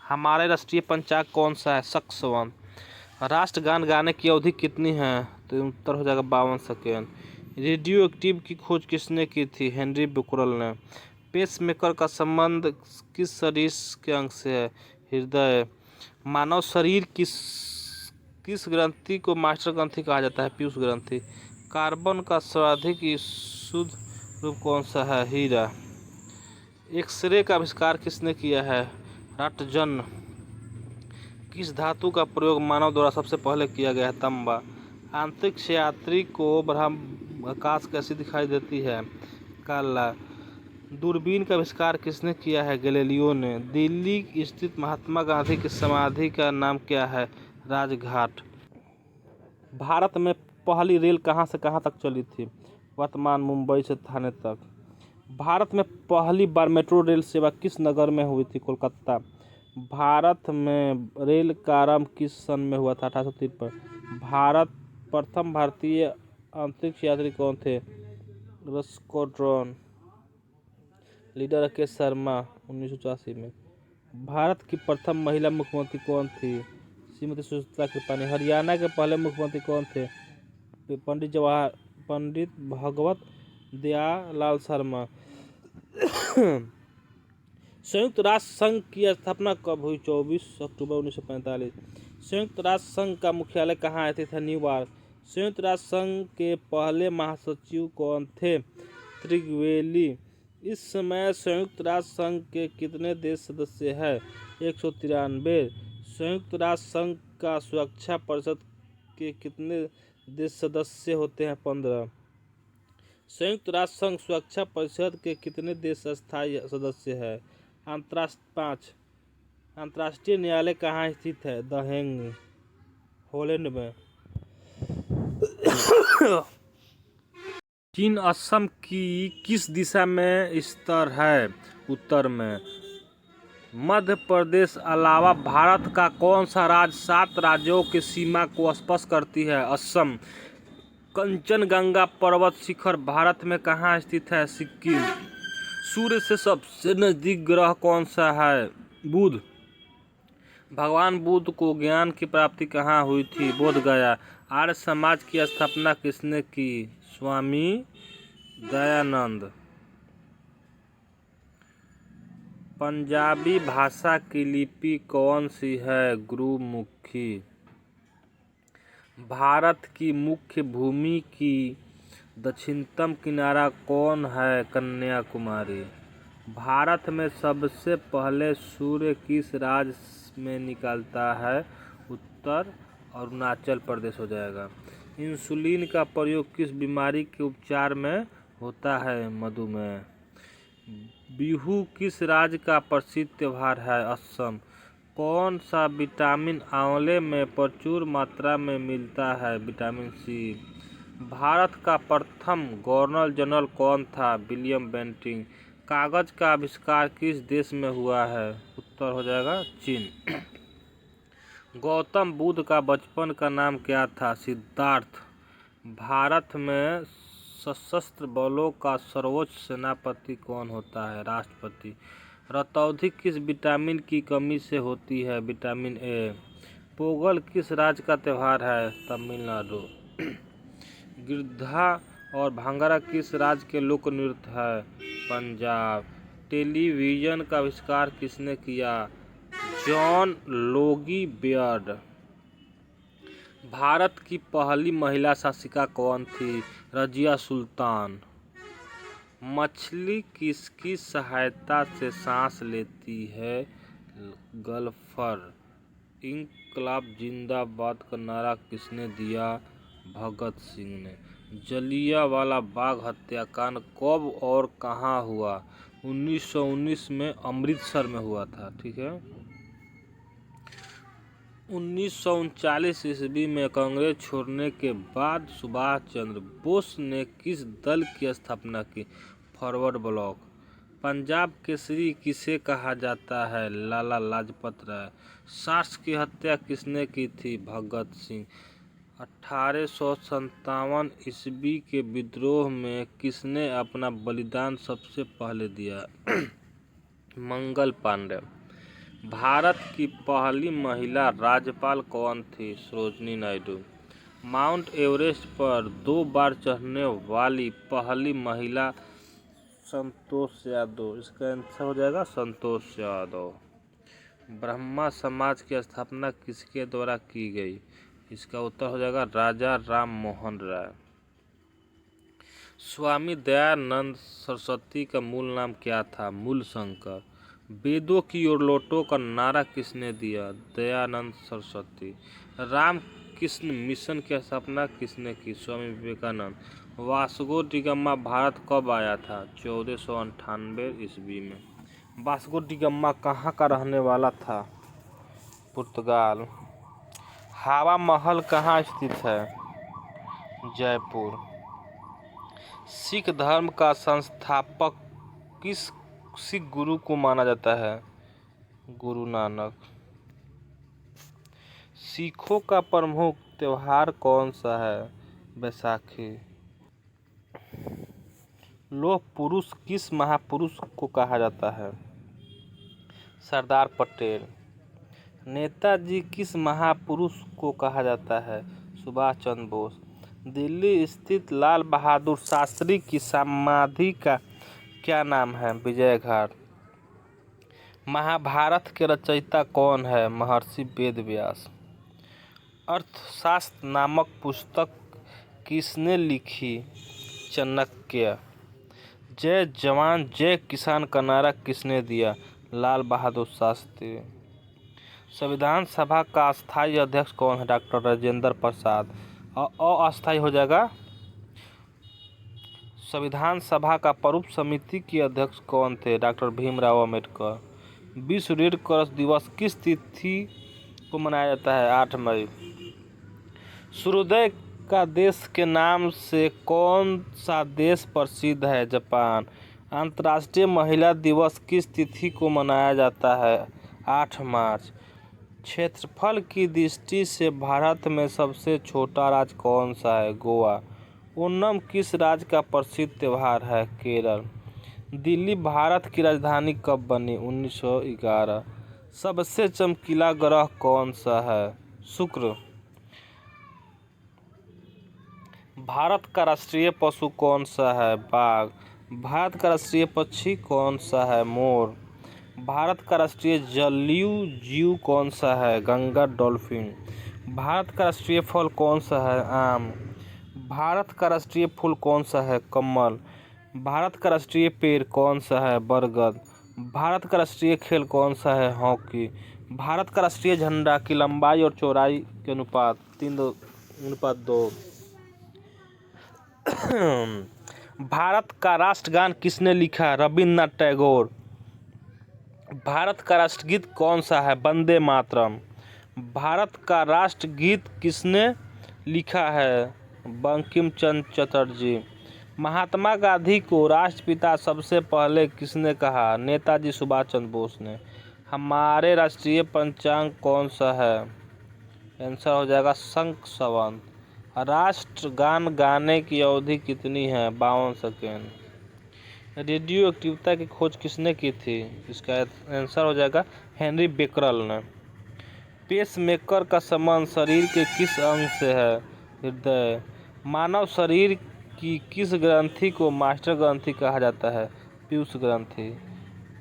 हमारे राष्ट्रीय पंचांग कौन सा है? सक्सवन। राष्ट्रगान गाने की अवधि कितनी है? तो उत्तर हो जाएगा 52 सेकेंड। रेडियो एक्टिव की खोज किसने की थी? हेनरी बेक्वेल ने। पेसमेकर का संबंध किस शरीर के अंग से है? हृदय। मानव शरीर किस ग्रंथि को मास्टर ग्रंथि कहा जाता है? पीयूष ग्रंथि। कार्बन का सर्वाधिक शुद्ध रूप कौन सा है? हीरा। एक्सरे का आविष्कार किसने किया है? रॉन्टगन। किस धातु का प्रयोग मानव द्वारा सबसे पहले किया गया है? तांबा। अंतरिक्ष यात्री को आकाश कैसी दिखाई देती है? काला। दूरबीन का आविष्कार किसने किया है? गैलीलियो ने। दिल्ली स्थित महात्मा गांधी की समाधि का नाम क्या है? राजघाट। भारत में पहली रेल कहां से कहां तक चली थी? वर्तमान मुंबई से थाने तक। भारत में पहली बार मेट्रो रेल सेवा किस नगर में हुई थी? कोलकाता। भारत में रेल का आरंभ किस सन में हुआ था? 1853। प्रथम भारतीय अंतरिक्ष यात्री कौन थे? रस्कोड्रॉन। लीडर राकेश शर्मा 1984 में। भारत की प्रथम महिला मुख्यमंत्री कौन थी? श्रीमती सुचित्रा कृपानी। हरियाणा के पहले मुख्यमंत्री कौन थे? पंडित भगवत दयालाल शर्मा। संयुक्त राष्ट्र संघ की स्थापना कब हुई? 24 अक्टूबर 1945। संयुक्त राष्ट्र संघ का मुख्यालय कहाँ स्थित है? न्यूयॉर्क। संयुक्त राष्ट्र संघ के पहले महासचिव कौन थे? त्रिवेली। इस समय संयुक्त राष्ट्र संघ के कितने देश सदस्य हैं? 193। संयुक्त राष्ट्र संघ का सुरक्षा परिषद के कितने देश सदस्य होते हैं? 15। संयुक्त राष्ट्र संघ सुरक्षा परिषद के कितने देश स्थायी सदस्य हैं? 5। अंतर्राष्ट्रीय न्यायालय कहाँ स्थित है? द हेग, हॉलैंड में। चीन असम की किस दिशा में स्थित है? उत्तर में। मध्य प्रदेश अलावा भारत का कौन सा राज्य 7 राज्यों की सीमा को स्पर्श करती है? असम। कंचनजंगा पर्वत शिखर भारत में कहाँ स्थित है? सिक्किम। सूर्य से सबसे नजदीक ग्रह कौन सा है? बुध। भगवान बुद्ध को ज्ञान की प्राप्ति कहाँ हुई थी? बोध गया। आर्य समाज की स्थापना किसने की? स्वामी दयानंद। पंजाबी भाषा की लिपि कौन सी है? गुरुमुखी। भारत की मुख्य भूमि की दक्षिणतम किनारा कौन है? कन्याकुमारी। भारत में सबसे पहले सूर्य किस राज्य में निकलता है? उत्तर अरुणाचल प्रदेश हो जाएगा। इंसुलिन का प्रयोग किस बीमारी के उपचार में होता है? मधुमेह। बिहू किस राज्य का प्रसिद्ध त्योहार है? असम। कौन सा विटामिन आंवले में प्रचुर मात्रा में मिलता है? Vitamin C. भारत का प्रथम गवर्नर जनरल कौन था? William Bentinck. कागज का आविष्कार किस देश में हुआ है? उत्तर हो जाएगा चीन। गौतम बुद्ध का बचपन का नाम क्या था? सिद्धार्थ। भारत में सशस्त्र बलों का सर्वोच्च सेनापति कौन होता है? राष्ट्रपति। रतौंधी किस विटामिन की कमी से होती है? Vitamin A. पोंगल किस राज्य का त्योहार है? तमिलनाडु। गिद्धा और भांगड़ा किस राज्य के लोक नृत्य है? पंजाब। टेलीविजन का आविष्कार किसने किया? John Logie Baird. भारत की पहली महिला शासिका कौन थी? रजिया सुल्तान। मछली किसकी सहायता से सांस लेती है? गल्फर। इंकलाब जिंदाबाद का नारा किसने दिया? भगत सिंह ने। जलियांवाला बाग हत्याकांड कब और कहाँ हुआ? 1919 में अमृतसर में हुआ था। ठीक है। 1939 ईस्वी में कांग्रेस छोड़ने के बाद सुभाष चंद्र बोस ने किस दल की स्थापना की? Forward block. पंजाब केसरी किसे कहा जाता है? लाला लाजपत राय। सार्स की हत्या किसने की थी? भगत सिंह। 1857 ईस्वी के विद्रोह में किसने अपना बलिदान सबसे पहले दिया? मंगल पांडे। भारत की पहली महिला राज्यपाल कौन थी? सरोजिनी नायडू। माउंट एवरेस्ट पर 2 बार चढ़ने वाली पहली महिला? संतोष यादव। इसका आंसर हो जाएगा संतोष यादव। ब्रह्मा समाज की स्थापना किसके द्वारा की गई? इसका उत्तर हो जाएगा राजा राम मोहन राय। स्वामी दयानंद सरस्वती का मूल नाम क्या था? मूलशंकर। वेदों की ओर लौटो का नारा किसने दिया? दयानंद सरस्वती। राम कृष्ण मिशन की स्थापना किसने की? स्वामी विवेकानंद। वास्को डिगामा भारत कब आया था? 1498 ईस्वी में। वास्को डिगामा कहाँ का रहने वाला था? पुर्तगाल। हवा महल कहाँ स्थित है? जयपुर। सिख धर्म का संस्थापक किस सिख गुरु को माना जाता है? गुरु नानक। सिखों का प्रमुख त्योहार कौन सा है? बैसाखी। लौह पुरुष किस महापुरुष को कहा जाता है? सरदार पटेल। नेताजी किस महापुरुष को कहा जाता है? सुभाष चंद्र बोस। दिल्ली स्थित लाल बहादुर शास्त्री की समाधि का क्या नाम है? विजय घाट। महाभारत के रचयिता कौन है? महर्षि वेद व्यास। अर्थशास्त्र नामक पुस्तक किसने लिखी? चाणक्य। जय जवान जय किसान का नारा किसने दिया? लाल बहादुर शास्त्री। संविधान सभा का अस्थायी अध्यक्ष कौन है? डॉक्टर राजेंद्र प्रसाद। अस्थायी हो जाएगा। संविधान सभा का प्ररूप समिति के अध्यक्ष कौन थे? डॉक्टर भीमराव अम्बेडकर। विश्व रेड क्रॉस दिवस किस तिथि को मनाया जाता है? 8 मई। सूर्योदय का देश के नाम से कौन सा देश प्रसिद्ध है? जापान। अंतर्राष्ट्रीय महिला दिवस किस तिथि को मनाया जाता है? 8 मार्च। क्षेत्रफल की दृष्टि से भारत में सबसे छोटा राज्य कौन सा है? गोवा। ओणम किस राज्य का प्रसिद्ध त्योहार है? केरल। दिल्ली भारत की राजधानी कब बनी? 1911। सबसे चमकीला ग्रह कौन सा है? शुक्र। भारत का राष्ट्रीय पशु कौन सा है? बाघ। भारत का राष्ट्रीय पक्षी कौन सा है? मोर। भारत का राष्ट्रीय जलीय जीव कौन सा है? गंगा डॉल्फिन। भारत का राष्ट्रीय फल कौन सा है? आम। भारत का राष्ट्रीय फूल कौन सा है? कमल। भारत का राष्ट्रीय पेड़ कौन सा है? बरगद। भारत का राष्ट्रीय खेल कौन सा है? हॉकी। भारत का राष्ट्रीय झंडा की लंबाई और चौड़ाई के अनुपात? 3:2। भारत का राष्ट्रगान किसने लिखा? रविन्द्रनाथ टैगोर। भारत का राष्ट्रगीत कौन सा है? वंदे मातरम। भारत का राष्ट्रगीत किसने लिखा है? बंकिम चंद्र चटर्जी। महात्मा गांधी को राष्ट्रपिता सबसे पहले किसने कहा? नेताजी सुभाष चंद्र बोस ने। हमारे राष्ट्रीय पंचांग कौन सा है? आंसर हो जाएगा शंख संवत। राष्ट्रगान गाने की अवधि कितनी है? 52 सेकेंड। रेडियो एक्टिविटी की खोज किसने की थी? इसका आंसर हो जाएगा हेनरी बेकरल ने। पेसमेकर का संबंध शरीर के किस अंग से है? हृदय। मानव शरीर की किस ग्रंथि को मास्टर ग्रंथि कहा जाता है? पीयूष ग्रंथि।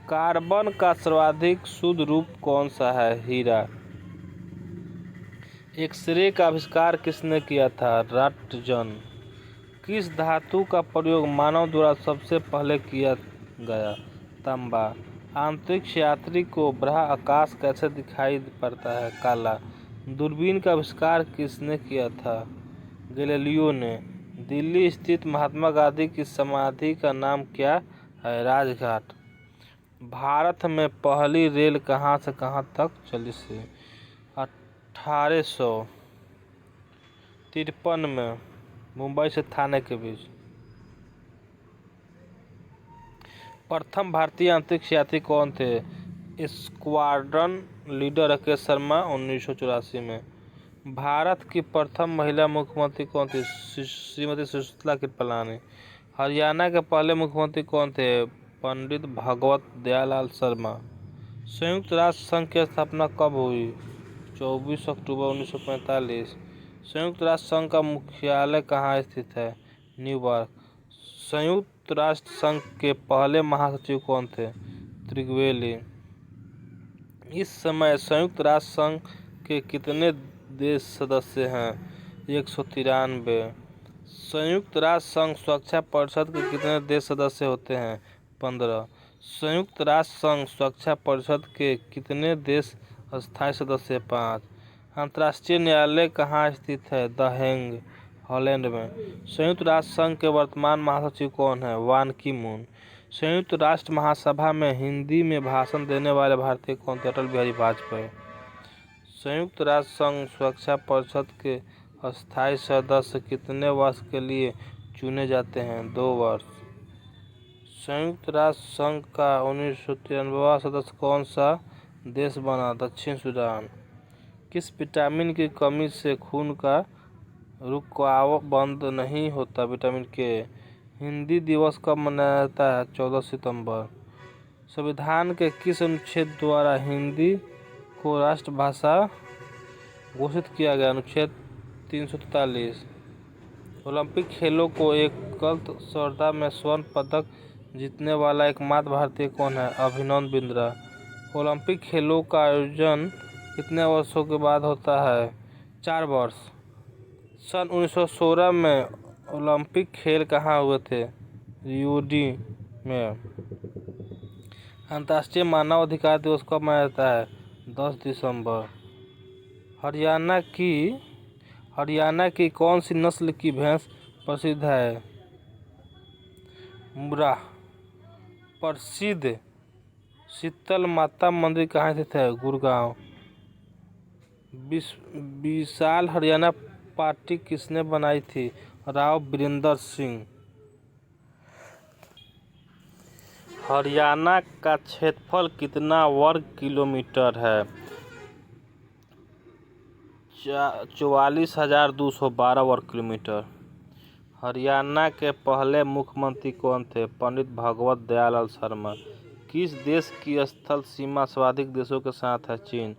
कार्बन का सर्वाधिक शुद्ध रूप कौन सा है? हीरा। एक्सरे का आविष्कार किसने किया था? रॉन्टगन। किस धातु का प्रयोग मानव द्वारा सबसे पहले किया गया? तांबा। अंतरिक्ष यात्री को बाह्य आकाश कैसे दिखाई पड़ता है? काला। दूरबीन का आविष्कार किसने किया था? गैलीलियो ने। दिल्ली स्थित महात्मा गांधी की समाधि का नाम क्या है? राजघाट। भारत में पहली रेल कहाँ से कहाँ तक चली थी? 1853 में मुंबई से थाने के बीच। प्रथम भारतीय अंतरिक्ष यात्री कौन थे? स्क्वाड्रन लीडर राकेश शर्मा 1984 में। भारत की प्रथम महिला मुख्यमंत्री कौन थी? श्रीमती सुशीला कृपलानी। हरियाणा के पहले मुख्यमंत्री कौन थे? पंडित भगवत दयालाल शर्मा। संयुक्त राष्ट्र संघ की स्थापना कब हुई? 24 अक्टूबर 1945। संयुक्त राष्ट्र संघ का मुख्यालय कहाँ स्थित है? न्यूयॉर्क। संयुक्त राष्ट्र संघ के पहले महासचिव कौन थे? त्रिवेली। इस समय संयुक्त राष्ट्र संघ के कितने देश सदस्य हैं? 193। संयुक्त राष्ट्र संघ सुरक्षा परिषद के कितने देश सदस्य होते हैं? 15। संयुक्त राष्ट्र संघ सुरक्षा परिषद के कितने देश स्थायी सदस्य? 5। अंतर्राष्ट्रीय न्यायालय कहाँ स्थित है? द हेग, हॉलैंड में। संयुक्त राष्ट्र संघ के वर्तमान महासचिव कौन है? बान की मून। संयुक्त राष्ट्र महासभा में हिंदी में भाषण देने वाले भारतीय कौन थे? अटल बिहारी वाजपेयी। संयुक्त राष्ट्र संघ सुरक्षा परिषद के अस्थायी सदस्य कितने वर्ष के लिए चुने जाते हैं? 2 वर्ष। संयुक्त राष्ट्र संघ का 1993वां सदस्य कौन सा देश बना? दक्षिण सूडान। किस विटामिन की कमी से खून का रुकाव बंद नहीं होता? विटामिन के। हिंदी दिवस कब मनाया जाता है? 14 सितंबर। संविधान के किस अनुच्छेद द्वारा हिंदी को राष्ट्रभाषा घोषित किया गया? अनुच्छेद 343। ओलंपिक खेलों को एकल स्पर्धा में स्वर्ण पदक जीतने वाला एकमात्र भारतीय कौन है? अभिनव बिंद्रा। ओलंपिक खेलों का आयोजन कितने वर्षों के बाद होता है? 4 वर्ष। सन 1916 में ओलंपिक खेल कहाँ हुए थे? रियो डी में। अंतर्राष्ट्रीय मानव अधिकार दिवस कब मनाया जाता है? 10 दिसंबर। हरियाणा की कौन सी नस्ल की भैंस प्रसिद्ध है? मुर्रा। प्रसिद्ध शीतल माता मंदिर कहाँ स्थित है? गुड़गांव। विशाल हरियाणा पार्टी किसने बनाई थी? राव वीरेंद्र सिंह। हरियाणा का क्षेत्रफल कितना वर्ग किलोमीटर है? 44,212 वर्ग किलोमीटर। हरियाणा के पहले मुख्यमंत्री कौन थे? पंडित भगवत दयालाल शर्मा। किस देश की स्थल सीमा सर्वाधिक देशों के साथ है? चीन।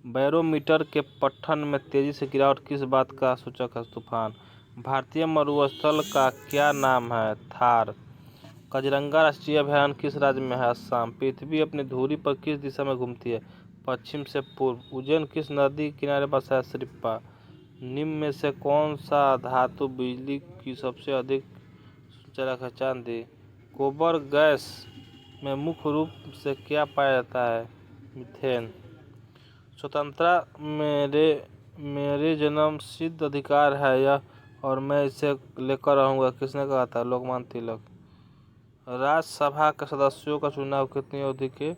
बैरोमीटर के पठन में तेजी से गिरावट किस बात का सूचक है? तूफान। भारतीय मरुस्थल का क्या नाम है? थार। काजीरंगा राष्ट्रीय अभयारण्य किस राज्य में है? असम। पृथ्वी अपनी धुरी पर किस दिशा में घूमती है? पश्चिम से पूर्व। उज्जैन किस नदी किनारे बसा है? सिरप्पा। निम्न में से कौन सा धातु बिजली की सबसे अधिक संचालक है? चांदी। गोबर गैस में मुख्य रूप से क्या पाया जाता है? मीथेन। स्वतंत्रता मेरे जन्म सिद्ध अधिकार है यह और मैं इसे लेकर रहूंगा, किसने कहा था? लोकमान्य तिलक। राज्यसभा के सदस्यों का चुनाव कितनी अवधि के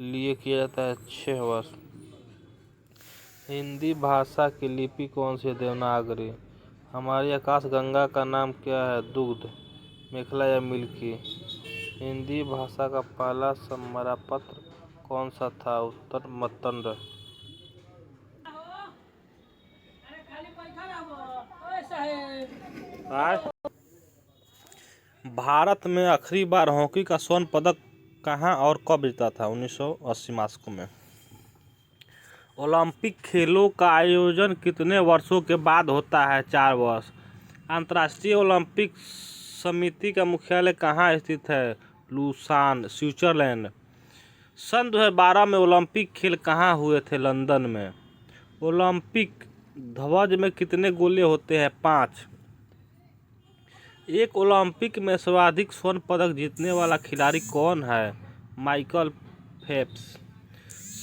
लिए किया जाता है? 6 वर्ष। हिंदी भाषा की लिपि कौन सी है? देवनागरी। हमारी आकाशगंगा का नाम क्या है? दुग्ध, मेखला या मिल्की। हिंदी भाषा का पहला समरापत्र कौन सा था? उत्तर मर्तंड। भारत में आखिरी बार हॉकी का स्वर्ण पदक कहाँ और कब जीता था? 1980 मास्को में। ओलंपिक खेलों का आयोजन कितने वर्षों के बाद होता है? 4 वर्ष। अंतर्राष्ट्रीय ओलंपिक समिति का मुख्यालय कहाँ स्थित है? Lausanne, Switzerland. सन 2012 में ओलंपिक खेल कहाँ हुए थे? लंदन में। ओलंपिक ध्वज में कितने गोले होते हैं? 5। एक ओलंपिक में सर्वाधिक स्वर्ण पदक जीतने वाला खिलाड़ी कौन है? Michael Phelps.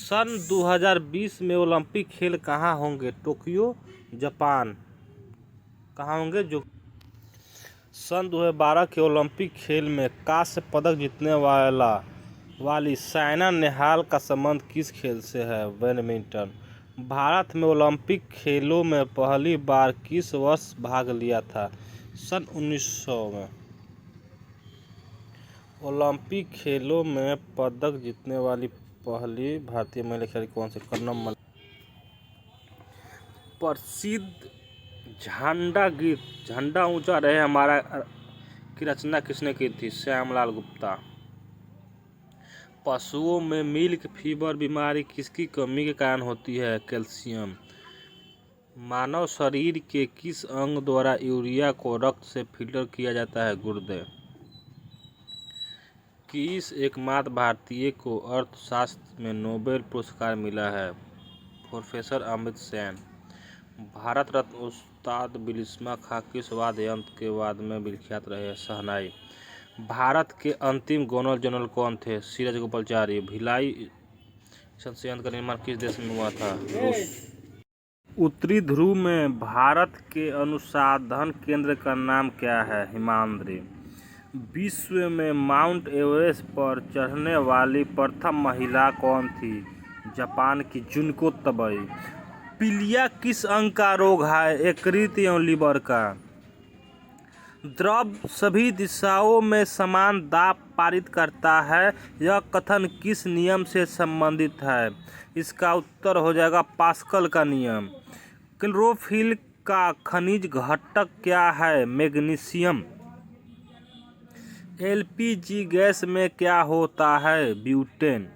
सन 2020 में ओलंपिक खेल कहाँ होंगे? Tokyo, Japan. कहाँ होंगे? जो सन 2012 के ओलंपिक खेल में कांस्य पदक जीतने वाली साइना नेहवाल का संबंध किस खेल से है? बैडमिंटन। भारत में ओलंपिक खेलों में पहली बार किस वर्ष भाग लिया था? सन 1900 में। ओलंपिक खेलों में पदक जीतने वाली पहली भारतीय महिला खिलाड़ी कौन सी? कर्नम मल्लिक। प्रसिद्ध झंडा गीत झंडा ऊंचा रहे हमारा की रचना किसने की थी? श्यामलाल गुप्ता। पशुओं में मिल्क फीवर बीमारी किसकी कमी के कारण होती है? कैल्शियम। मानव शरीर के किस अंग द्वारा यूरिया को रक्त से फिल्टर किया जाता है? गुर्दे। किस एकमात्र भारतीय को अर्थशास्त्र में नोबेल पुरस्कार मिला है? प्रोफेसर अमित सेन। भारत रत्न उस्ताद बिस्मिल्लाह खां किस वाद्य यंत्र के वाद्य में विख्यात रहे? शहनाई। भारत के अंतिम गवर्नर जनरल कौन थे? सीरज गोपालाचारी। भिलाई संयंत्र का निर्माण किस देश में हुआ था? रूस। उत्तरी ध्रुव में भारत के अनुसंधान केंद्र का नाम क्या है? हिमाद्री। विश्व में माउंट एवरेस्ट पर चढ़ने वाली प्रथम महिला कौन थी? जापान की जुनको तबई। पीलिया किस अंग का रोग है? यकृत एवं लीवर का। द्रव सभी दिशाओं में समान दाब पारित करता है, यह कथन किस नियम से संबंधित है? इसका उत्तर हो जाएगा पास्कल का नियम। क्लोरोफिल का खनिज घटक क्या है? मैग्नीशियम। एलपीजी गैस में क्या होता है? ब्यूटेन।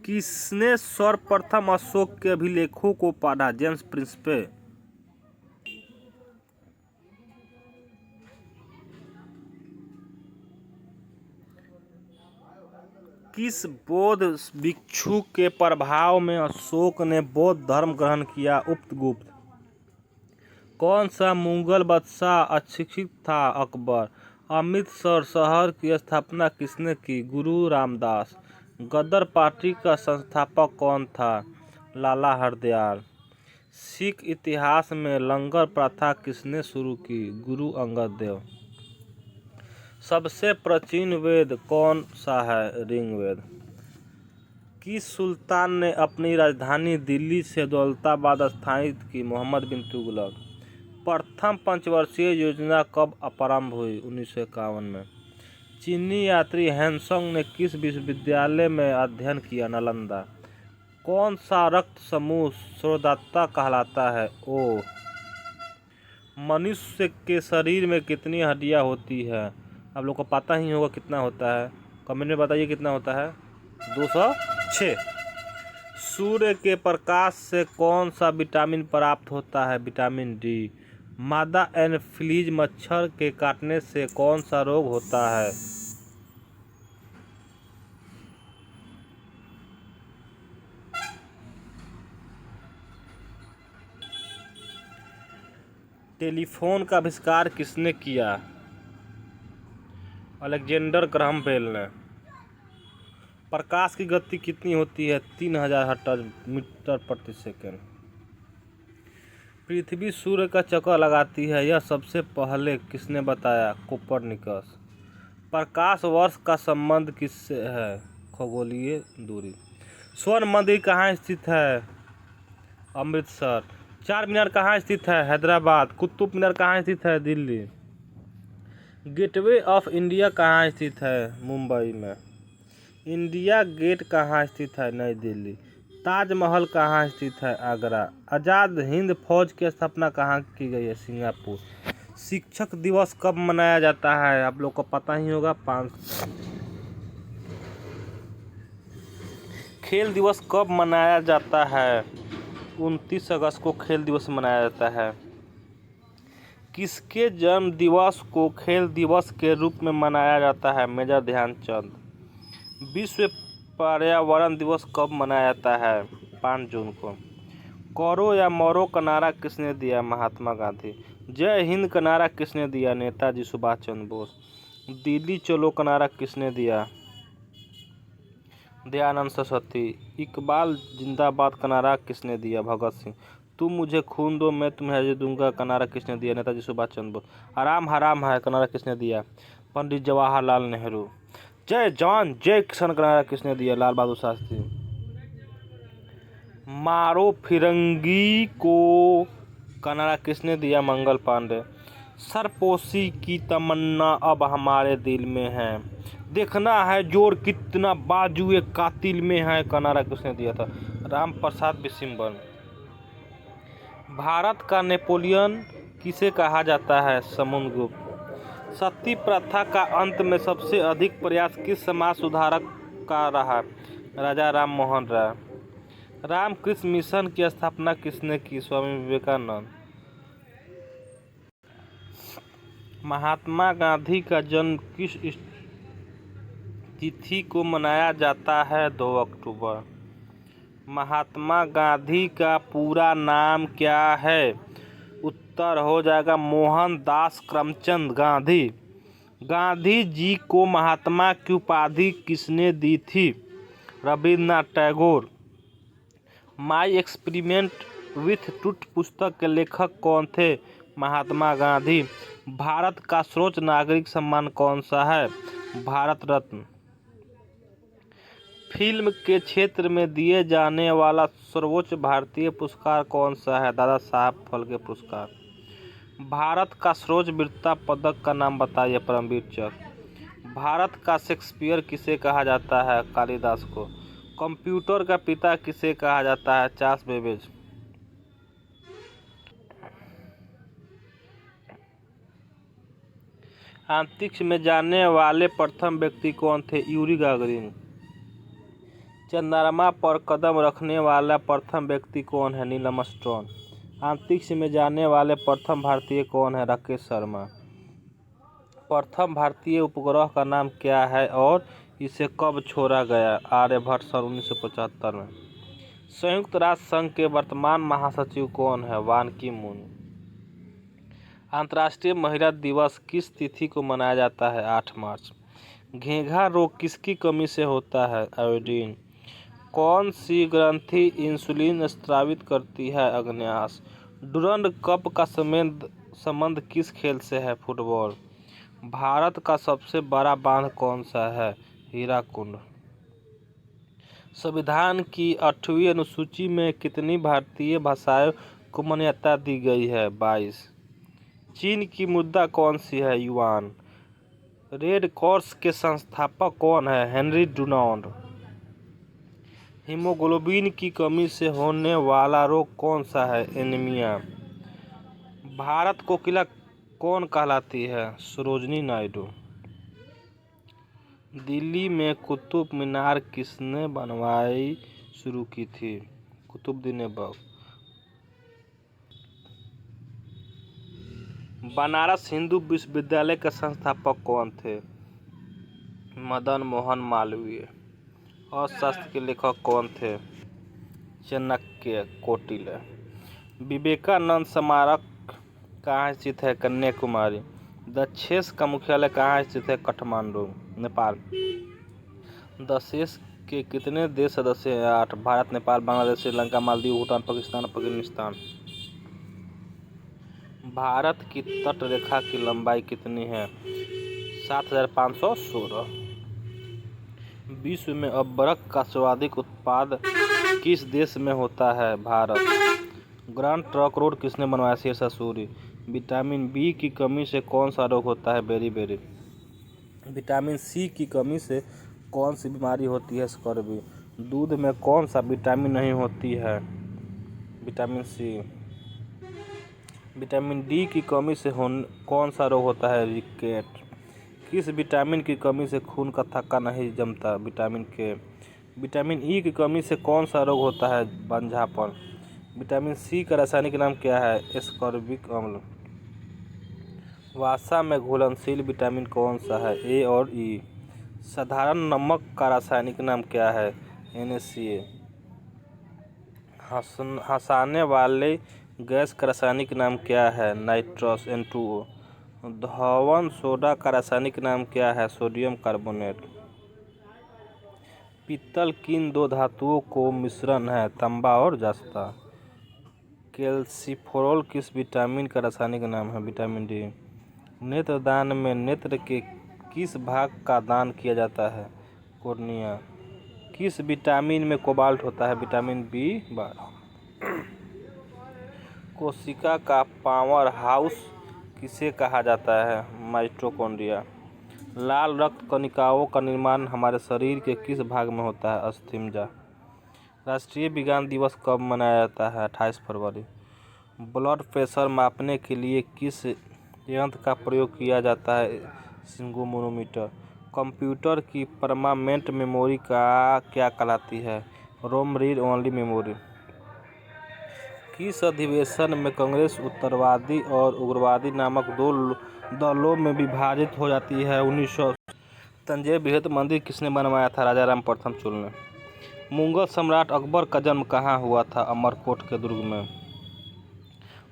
किसने सर्वप्रथम अशोक के अभिलेखों को पढ़ा? जेम्स प्रिंसपे। किस बौद्ध भिक्षु के प्रभाव में अशोक ने बौद्ध धर्म ग्रहण किया? उपगुप्त। कौन सा मुगल बादशाह अशिक्षित था? अकबर। अमृतसर शहर की स्थापना किसने की? गुरु रामदास। गदर पार्टी का संस्थापक कौन था? लाला हरदयाल। सिख इतिहास में लंगर प्रथा किसने शुरू की? गुरु अंगद देव। सबसे प्राचीन वेद कौन सा है? ऋग्वेद। किस सुल्तान ने अपनी राजधानी दिल्ली से दौलताबाद स्थानांतरित की? मोहम्मद बिन तुगलक। प्रथम पंचवर्षीय योजना कब प्रारंभ हुई? 1951 में। चीनी यात्री हैंसोंग ने किस विश्वविद्यालय में अध्ययन किया? नालंदा। कौन सा रक्त समूह क्षीरोदात्ता कहलाता है? ओ। मनुष्य के शरीर में कितनी हड्डियां होती है? आप लोग को पता ही होगा कितना होता है, कमेंट में बताइए कितना होता है। 206। सूर्य के प्रकाश से कौन सा विटामिन प्राप्त होता है? Vitamin D. मादा एनोफिलीज मच्छर के काटने से कौन सा रोग होता है? टेलीफोन का आविष्कार किसने किया? अलेक्जेंडर ग्राहम बेल ने। प्रकाश की गति कितनी होती है? 3000 मीटर प्रति सेकंड। पृथ्वी सूर्य का चक्कर लगाती है, यह सबसे पहले किसने बताया? कोपरनिकस। प्रकाश वर्ष का संबंध किससे है? खगोलीय दूरी। स्वर्ण मंदिर कहाँ स्थित है? अमृतसर। चार मीनार कहाँ स्थित है? हैदराबाद। कुतुब मीनार कहाँ स्थित है? दिल्ली। गेटवे ऑफ इंडिया कहाँ स्थित है? मुंबई में। इंडिया गेट कहाँ स्थित है? नई दिल्ली। ताजमहल कहाँ स्थित है? आगरा। आज़ाद हिंद फौज की स्थापना कहाँ की गई है? सिंगापुर। शिक्षक दिवस कब मनाया जाता है? आप लोग को पता ही होगा। 5। खेल दिवस कब मनाया जाता है? 29 अगस्त को खेल दिवस मनाया जाता है। किसके जन्म दिवस को खेल दिवस के रूप में मनाया जाता है? मेजर ध्यानचंद। विश्व पर्यावरण दिवस कब मनाया जाता है? 5 जून को। करो या मरो का नारा किसने दिया? महात्मा गांधी। जय हिंद का नारा किसने दिया? नेताजी सुभाष चंद्र बोस। दिल्ली चलो का नारा किसने दिया? दयानंद सरस्वती। इकबाल जिंदाबाद का नारा किसने दिया? भगत सिंह। तुम मुझे खून दो मैं तुम्हें आज़ादी दूंगा का नारा किसने दिया? नेताजी सुभाष चंद्र बोस। आराम हराम है का नारा किसने दिया? पंडित जवाहरलाल नेहरू। जय जवान जय किसान का नारा किसने दिया? लाल बहादुर शास्त्री। मारो फिरंगी को का नारा किसने दिया? मंगल पांडे। सरपोशी की तमन्ना अब हमारे दिल में है, देखना है जोर कितना बाजुए कातिल में है का नारा किसने दिया था? राम प्रसाद बिस्मिल। भारत का नेपोलियन किसे कहा जाता है? समुद्रगुप्त। सती प्रथा का अंत में सबसे अधिक प्रयास किस समाज सुधारक का रहा? राजा राम मोहन राय। रामकृष्ण मिशन की स्थापना किसने की? स्वामी विवेकानंद। महात्मा गांधी का जन्म किस तिथि को मनाया जाता है? 2 अक्टूबर। महात्मा गांधी का पूरा नाम क्या है? उत्तर हो जाएगा मोहनदास करमचंद गांधी। गांधी जी को महात्मा की उपाधि किसने दी थी? Rabindranath Tagore. My experiment with truth पुस्तक के लेखक कौन थे? महात्मा गांधी। भारत का सर्वोच्च नागरिक सम्मान कौन सा है? भारत रत्न। फिल्म के क्षेत्र में दिए जाने वाला सर्वोच्च भारतीय पुरस्कार कौन सा है? दादा साहब फाल्के पुरस्कार। भारत का सर्वोच्च वीरता पदक का नाम बताइए? परमवीर चक्र। भारत का शेक्सपियर किसे कहा जाता है? कालिदास को। कंप्यूटर का पिता किसे कहा जाता है? Charles Babbage. अंतरिक्ष में जाने वाले प्रथम व्यक्ति कौन थे? Yuri Gagarin. चंद्रमा पर कदम रखने वाला प्रथम व्यक्ति कौन है? Neil Armstrong. अंतरिक्ष में जाने वाले प्रथम भारतीय कौन है? राकेश शर्मा। प्रथम भारतीय उपग्रह का नाम क्या है और इसे कब छोड़ा गया? आर्यभट्ट सन 1975 में। संयुक्त राष्ट्र संघ के वर्तमान महासचिव कौन है? बान की मून। अंतर्राष्ट्रीय महिला दिवस किस तिथि को मनाया जाता है? 8 मार्च। घेंघा रोग किसकी कमी से होता है? आयोडीन। कौन सी ग्रंथि इंसुलिन स्रावित करती है? अग्न्याशय। डुरंड कप का संबंध किस खेल से है? फुटबॉल। भारत का सबसे बड़ा बांध कौन सा है? हीराकुंड। संविधान की 8वीं अनुसूची में कितनी भारतीय भाषाओं को मान्यता दी गई है? 22। चीन की मुद्रा कौन सी है? युआन। रेड क्रॉस के संस्थापक कौन है? Henry Dunant. हीमोग्लोबिन की कमी से होने वाला रोग कौन सा है? एनीमिया। भारत कोकिला कौन कहलाती है? सरोजिनी नायडू। दिल्ली में कुतुब मीनार किसने बनवाई शुरू की थी? कुतुबुद्दीन ऐबक। बनारस हिंदू विश्वविद्यालय के संस्थापक कौन थे? मदन मोहन मालवीय। अर्थशास्त्र के लेखक कौन थे? चाणक्य, कौटिल्य। विवेकानंद स्मारक कहाँ स्थित है? कन्याकुमारी। दशेस का मुख्यालय कहाँ स्थित है? काठमांडू, नेपाल। दशेस के कितने देश सदस्य हैं? 8। भारत, नेपाल, बांग्लादेश, श्रीलंका, मालदीव, भूटान, पाकिस्तान, अफगानिस्तान। भारत की तट रेखा की लंबाई कितनी है? 7516। विश्व में अबरख का सर्वाधिक उत्पादन किस देश में होता है? भारत। ग्रैंड ट्रंक रोड किसने बनवाया? शेरशाह सूरी। विटामिन बी की कमी से कौन सा रोग होता है? बेरी। विटामिन सी की कमी से कौन सी बीमारी होती है? स्कर्वी। दूध में कौन सा विटामिन नहीं होती है? Vitamin C. विटामिन डी की कमी से कौन सा रोग होता है? रिकेट। किस विटामिन की कमी से खून का थक्का नहीं जमता? विटामिन के। विटामिन ई की कमी से कौन सा रोग होता है? बंझापन। विटामिन सी का रासायनिक नाम क्या है? एस्कॉर्बिक अम्ल। वसा में घुलनशील विटामिन कौन सा है? ए और ई। साधारण नमक का रासायनिक नाम क्या है? NaCl। हंसाने वाले गैस का रासायनिक नाम क्या है? Nitrous, N2O। धवन सोडा का रासायनिक नाम क्या है? Sodium carbonate. पीतल किन 2 धातुओं को मिश्रण है? तांबा और जस्ता। कैल्सिफेरॉल किस विटामिन का रासायनिक नाम है? Vitamin D. नेत्रदान में नेत्र के किस भाग का दान किया जाता है? कॉर्निया। किस विटामिन में कोबाल्ट होता है? Vitamin B12। कोशिका का पावर हाउस किसे कहा जाता है? माइटोकॉन्ड्रिया। लाल रक्त कणिकाओं का निर्माण हमारे शरीर के किस भाग में होता है? अस्थिमज्जा। राष्ट्रीय विज्ञान दिवस कब मनाया जाता है? 28 फरवरी। ब्लड प्रेशर मापने के लिए किस यंत्र का प्रयोग किया जाता है? स्फिग्मोमीटर। कंप्यूटर की परमानेंट मेमोरी का क्या कहलाती है? रोम रीड ओनली मेमोरी। किस अधिवेशन में कांग्रेस उत्तरवादी और उग्रवादी नामक दो दलों में विभाजित हो जाती है? 1900। तंजौर बृहद मंदिर किसने बनवाया था? राजा राम प्रथम चोल ने। मुगल सम्राट अकबर का जन्म कहाँ हुआ था? अमरकोट के दुर्ग में।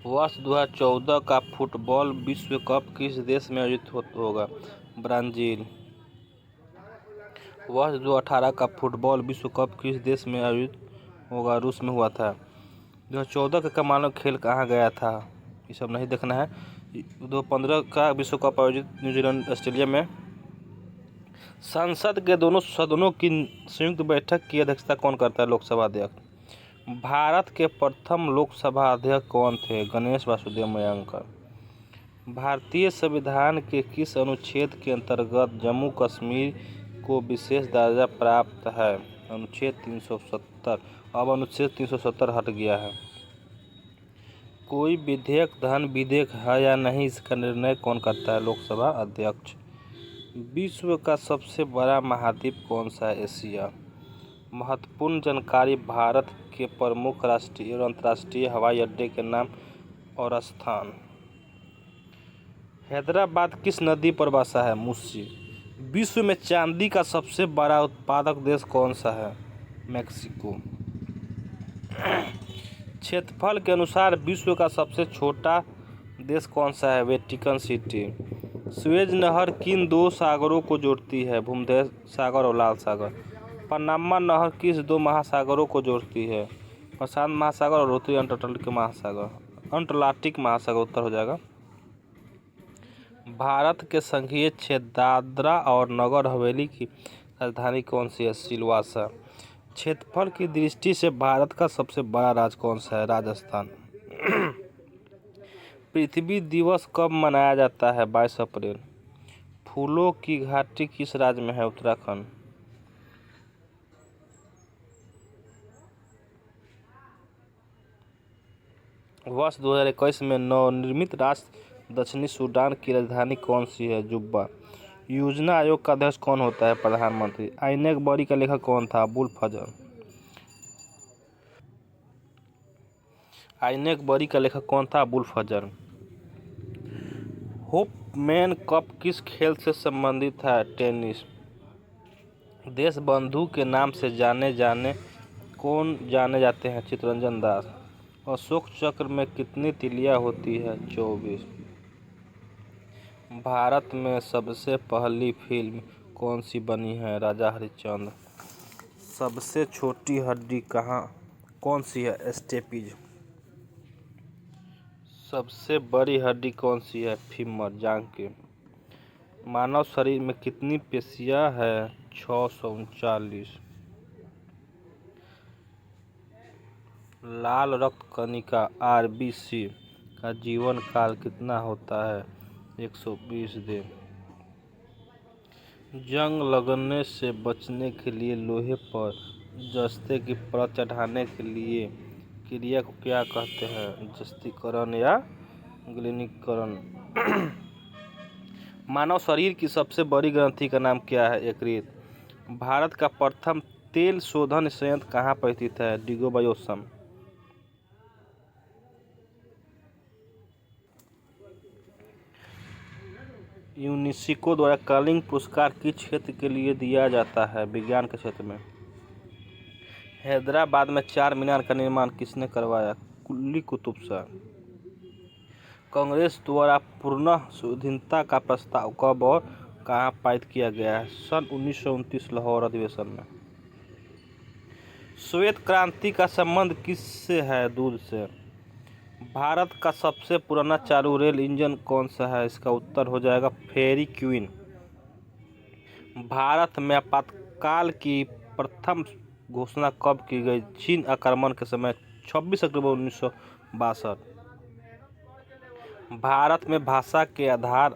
वर्ष 2014 का फुटबॉल विश्व कप किस देश में आयोजित होगा? ब्राजील। वर्ष 2018 का फुटबॉल विश्व कप किस देश में आयोजित होगा? रूस में हुआ था। 2014 का कमाल खेल कहाँ गया था? ये सब नहीं देखना है। 2015 का विश्व कप आयोजित न्यूजीलैंड ऑस्ट्रेलिया में। संसद के दोनों सदनों की संयुक्त बैठक की अध्यक्षता कौन करता है? लोकसभा अध्यक्ष। भारत के प्रथम लोकसभा अध्यक्ष कौन थे? गणेश वासुदेव मयंकर। भारतीय संविधान के किस अनुच्छेद के अंतर्गत जम्मू कश्मीर को विशेष दर्जा प्राप्त है? अनुच्छेद 370। अब अनुच्छेद 370 हट गया है। कोई विधेयक धन विधेयक है या नहीं, इसका निर्णय कौन करता है? लोकसभा अध्यक्ष। विश्व का सबसे बड़ा महाद्वीप कौन सा है? एशिया। महत्वपूर्ण जानकारी। भारत के प्रमुख राष्ट्रीय और अंतर्राष्ट्रीय हवाई अड्डे के नाम और स्थान। हैदराबाद किस नदी पर बसा है? मूसी। विश्व में चांदी का सबसे बड़ा उत्पादक देश कौन सा है? मेक्सिको। क्षेत्रफल के अनुसार विश्व का सबसे छोटा देश कौन सा है? Vatican city. सुएज नहर किन दो सागरों को जोड़ती है? भूमध्य सागर और लाल सागर। पनामा नहर किस दो महासागरों को जोड़ती है? प्रशांत महासागर और उत्तरी अंटार्कटिक महासागर। अंटार्कटिक महासागर उत्तर हो जाएगा। भारत के संघीय क्षेत्र दादरा और नगर हवेली की राजधानी कौन सी है? सिलवासा। क्षेत्रफल की दृष्टि से भारत का सबसे बड़ा राज्य कौन सा है? राजस्थान। पृथ्वी दिवस कब मनाया जाता है? 22 अप्रैल। फूलों की घाटी किस राज्य में है? उत्तराखंड। वर्ष 2021 में नवनिर्मित राष्ट्र दक्षिणी सूडान की राजधानी कौन सी है? जुब्बा। योजना आयोग का अध्यक्ष कौन होता है? प्रधानमंत्री। आईने बरी का लेखक कौन था? अबुल फजल। आईने बरी का लेखक कौन था? अबुल फजल। होपमैन कप किस खेल से संबंधित है? टेनिस। देश बंधु के नाम से कौन जाने जाते हैं? चित्तरंजन दास। अशोक चक्र में कितनी तिलियां होती है? 24। भारत में सबसे पहली फिल्म कौन सी बनी है? राजा हरिश्चंद्र। सबसे छोटी हड्डी कौन सी है? स्टेपीज। सबसे बड़ी हड्डी कौन सी है? फीमर, जांघ की। मानव शरीर में कितनी पेशियां हैं? 639। लाल रक्त कणिका आरबीसी का जीवन काल कितना होता है? 120 दिन। जंग लगने से बचने के लिए लोहे पर जस्ते की परत चढ़ाने के लिए क्रिया को क्या कहते हैं? जस्तीकरण या ग्लिनीकरण। मानव शरीर की सबसे बड़ी ग्रंथि का नाम क्या है? यकृत। भारत का प्रथम तेल शोधन संयंत्र कहाँ पर स्थित है? डिगबोई असम। यूनेस्को द्वारा कर्लिंग पुरस्कार किस क्षेत्र के लिए दिया जाता है? विज्ञान के क्षेत्र में। हैदराबाद में चार मीनार का निर्माण किसने करवाया? कुली कुतुब शाह। कांग्रेस द्वारा पुनः स्वाधीनता का प्रस्ताव कब और कहाँ पारित किया गया है? सन 1929 लाहौर अधिवेशन में। श्वेत क्रांति का संबंध किससे है? दूध से। भारत का सबसे पुराना चालू रेल इंजन कौन सा है? इसका उत्तर हो जाएगा फेरी क्वीन। भारत में आपातकाल की प्रथम घोषणा कब की गई? चीन आक्रमण के समय 26 अक्टूबर 1962। भारत में भाषा के आधार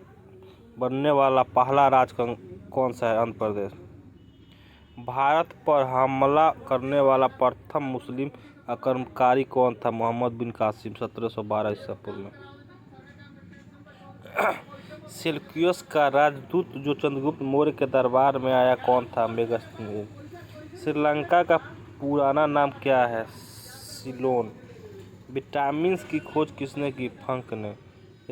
बनने वाला पहला राज्य कौन सा है? आंध्र प्रदेश। भारत पर हमला करने वाला प्रथम मुस्लिम आक्रमणकारी कौन था? मोहम्मद बिन कासिम, 1712 ईसा पूर्व में। सेल्यूकस का राजदूत जो चंद्रगुप्त मौर्य के दरबार में आया कौन था? मेगस्थनीज। श्रीलंका का पुराना नाम क्या है? सिलोन। विटामिन की खोज किसने की? फंक ने।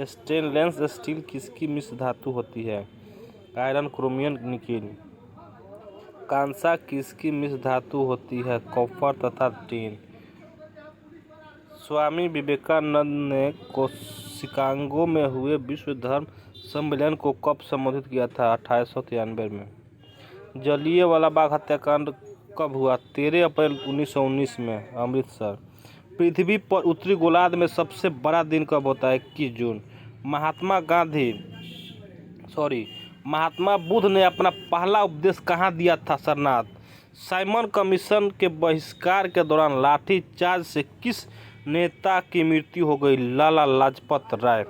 स्टेनलेस स्टील किसकी मिश्र धातु होती है? Iron, chromium, nickel. कांसा किसकी मिश्र धातु होती है? कॉपर तथा टिन। स्वामी विवेकानंद ने शिकागो में हुए विश्व धर्म सम्मेलन को कब संबोधित किया था? 1893 में। जलियांवाला बाग हत्याकांड कब हुआ? 13 अप्रैल 1919 में, अमृतसर। पृथ्वी पर उत्तरी गोलार्ध में सबसे बड़ा दिन कब होता है? 21 जून। महात्मा बुद्ध ने अपना पहला उपदेश कहाँ दिया था? सारनाथ। साइमन कमीशन के बहिष्कार के दौरान लाठीचार्ज से किस नेता की मृत्यु हो गई? लाला लाजपत राय।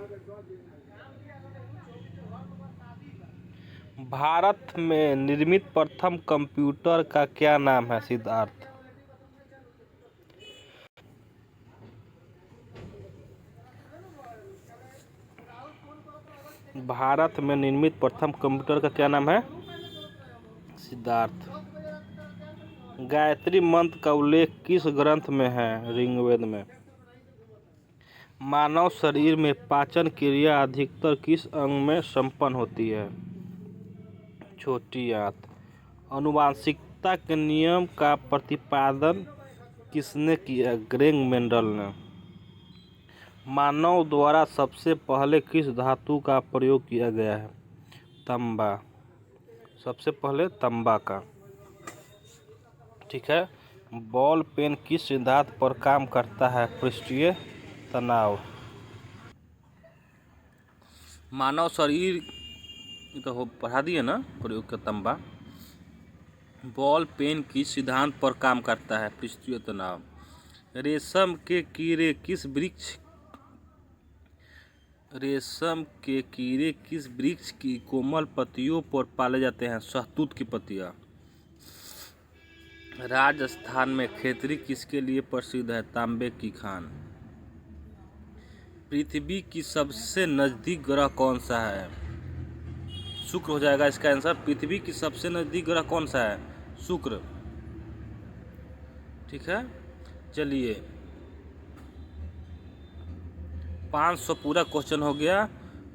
भारत में निर्मित प्रथम कंप्यूटर का क्या नाम है? सिद्धार्थ। भारत में निर्मित प्रथम कंप्यूटर का क्या नाम है? सिद्धार्थ। गायत्री मंत्र का उल्लेख किस ग्रंथ में है? ऋग्वेद में। मानव शरीर में पाचन क्रिया अधिकतर किस अंग में संपन्न होती है? छोटी आंत। आनुवंशिकता के नियम का प्रतिपादन किसने किया? ग्रेग मेंडल ने। मानव द्वारा सबसे पहले किस धातु का प्रयोग किया गया है? तांबा। सबसे पहले तांबा का। ठीक है। बॉल पेन किस सिद्धांत पर काम करता है? पृष्ठीय तनाव। मानव शरीर तो पढ़ा दिए ना प्रयोग का तांबा। बॉल पेन किस सिद्धांत पर काम करता है? पृष्ठीय तनाव। रेशम के कीड़े किस वृक्ष की कोमल पत्तियों पर पाले जाते हैं? शहतूत की पत्तियां। राजस्थान में खेतरी किसके लिए प्रसिद्ध है? तांबे की खान। पृथ्वी की सबसे नजदीक ग्रह कौन सा है? शुक्र हो जाएगा इसका आंसर। पृथ्वी की सबसे नजदीक ग्रह कौन सा है? शुक्र। ठीक है, चलिए 500 पूरा क्वेश्चन हो गया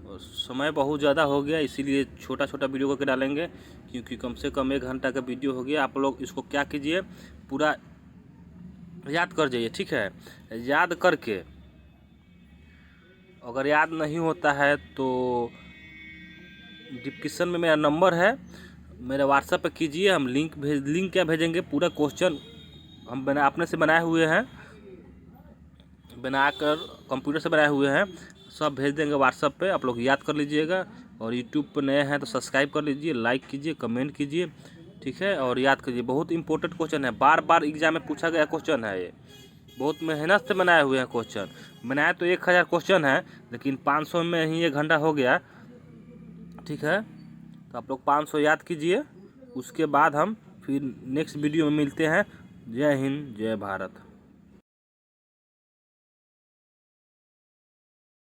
और समय बहुत ज़्यादा हो गया, इसीलिए छोटा छोटा वीडियो करके डालेंगे, क्योंकि कम से कम 1 घंटा का वीडियो हो गया। आप लोग इसको क्या कीजिए, पूरा याद कर जाइए। ठीक है, याद करके अगर याद नहीं होता है तो डिस्क्रिप्शन में मेरा नंबर है, मेरे व्हाट्सएप पे कीजिए, हम लिंक क्या भेजेंगे, पूरा क्वेश्चन हम अपने से बनाए हुए हैं, बनाकर कंप्यूटर से बनाए हुए हैं, सब भेज देंगे व्हाट्सएप पे। आप लोग याद कर लीजिएगा, और यूट्यूब पर नए हैं तो सब्सक्राइब कर लीजिए, लाइक कीजिए, कमेंट कीजिए। ठीक है, और याद कीजिए, बहुत इंपॉर्टेंट क्वेश्चन है, बार बार एग्जाम में पूछा गया क्वेश्चन है ये, बहुत मेहनत से बनाए हुए हैं क्वेश्चन। बनाए तो 1000 क्वेश्चन है, लेकिन 500 में ही 1 घंटा हो गया। ठीक है, तो आप लोग 500 याद कीजिए, उसके बाद हम फिर नेक्स्ट वीडियो में मिलते हैं। जय हिंद, जय भारत।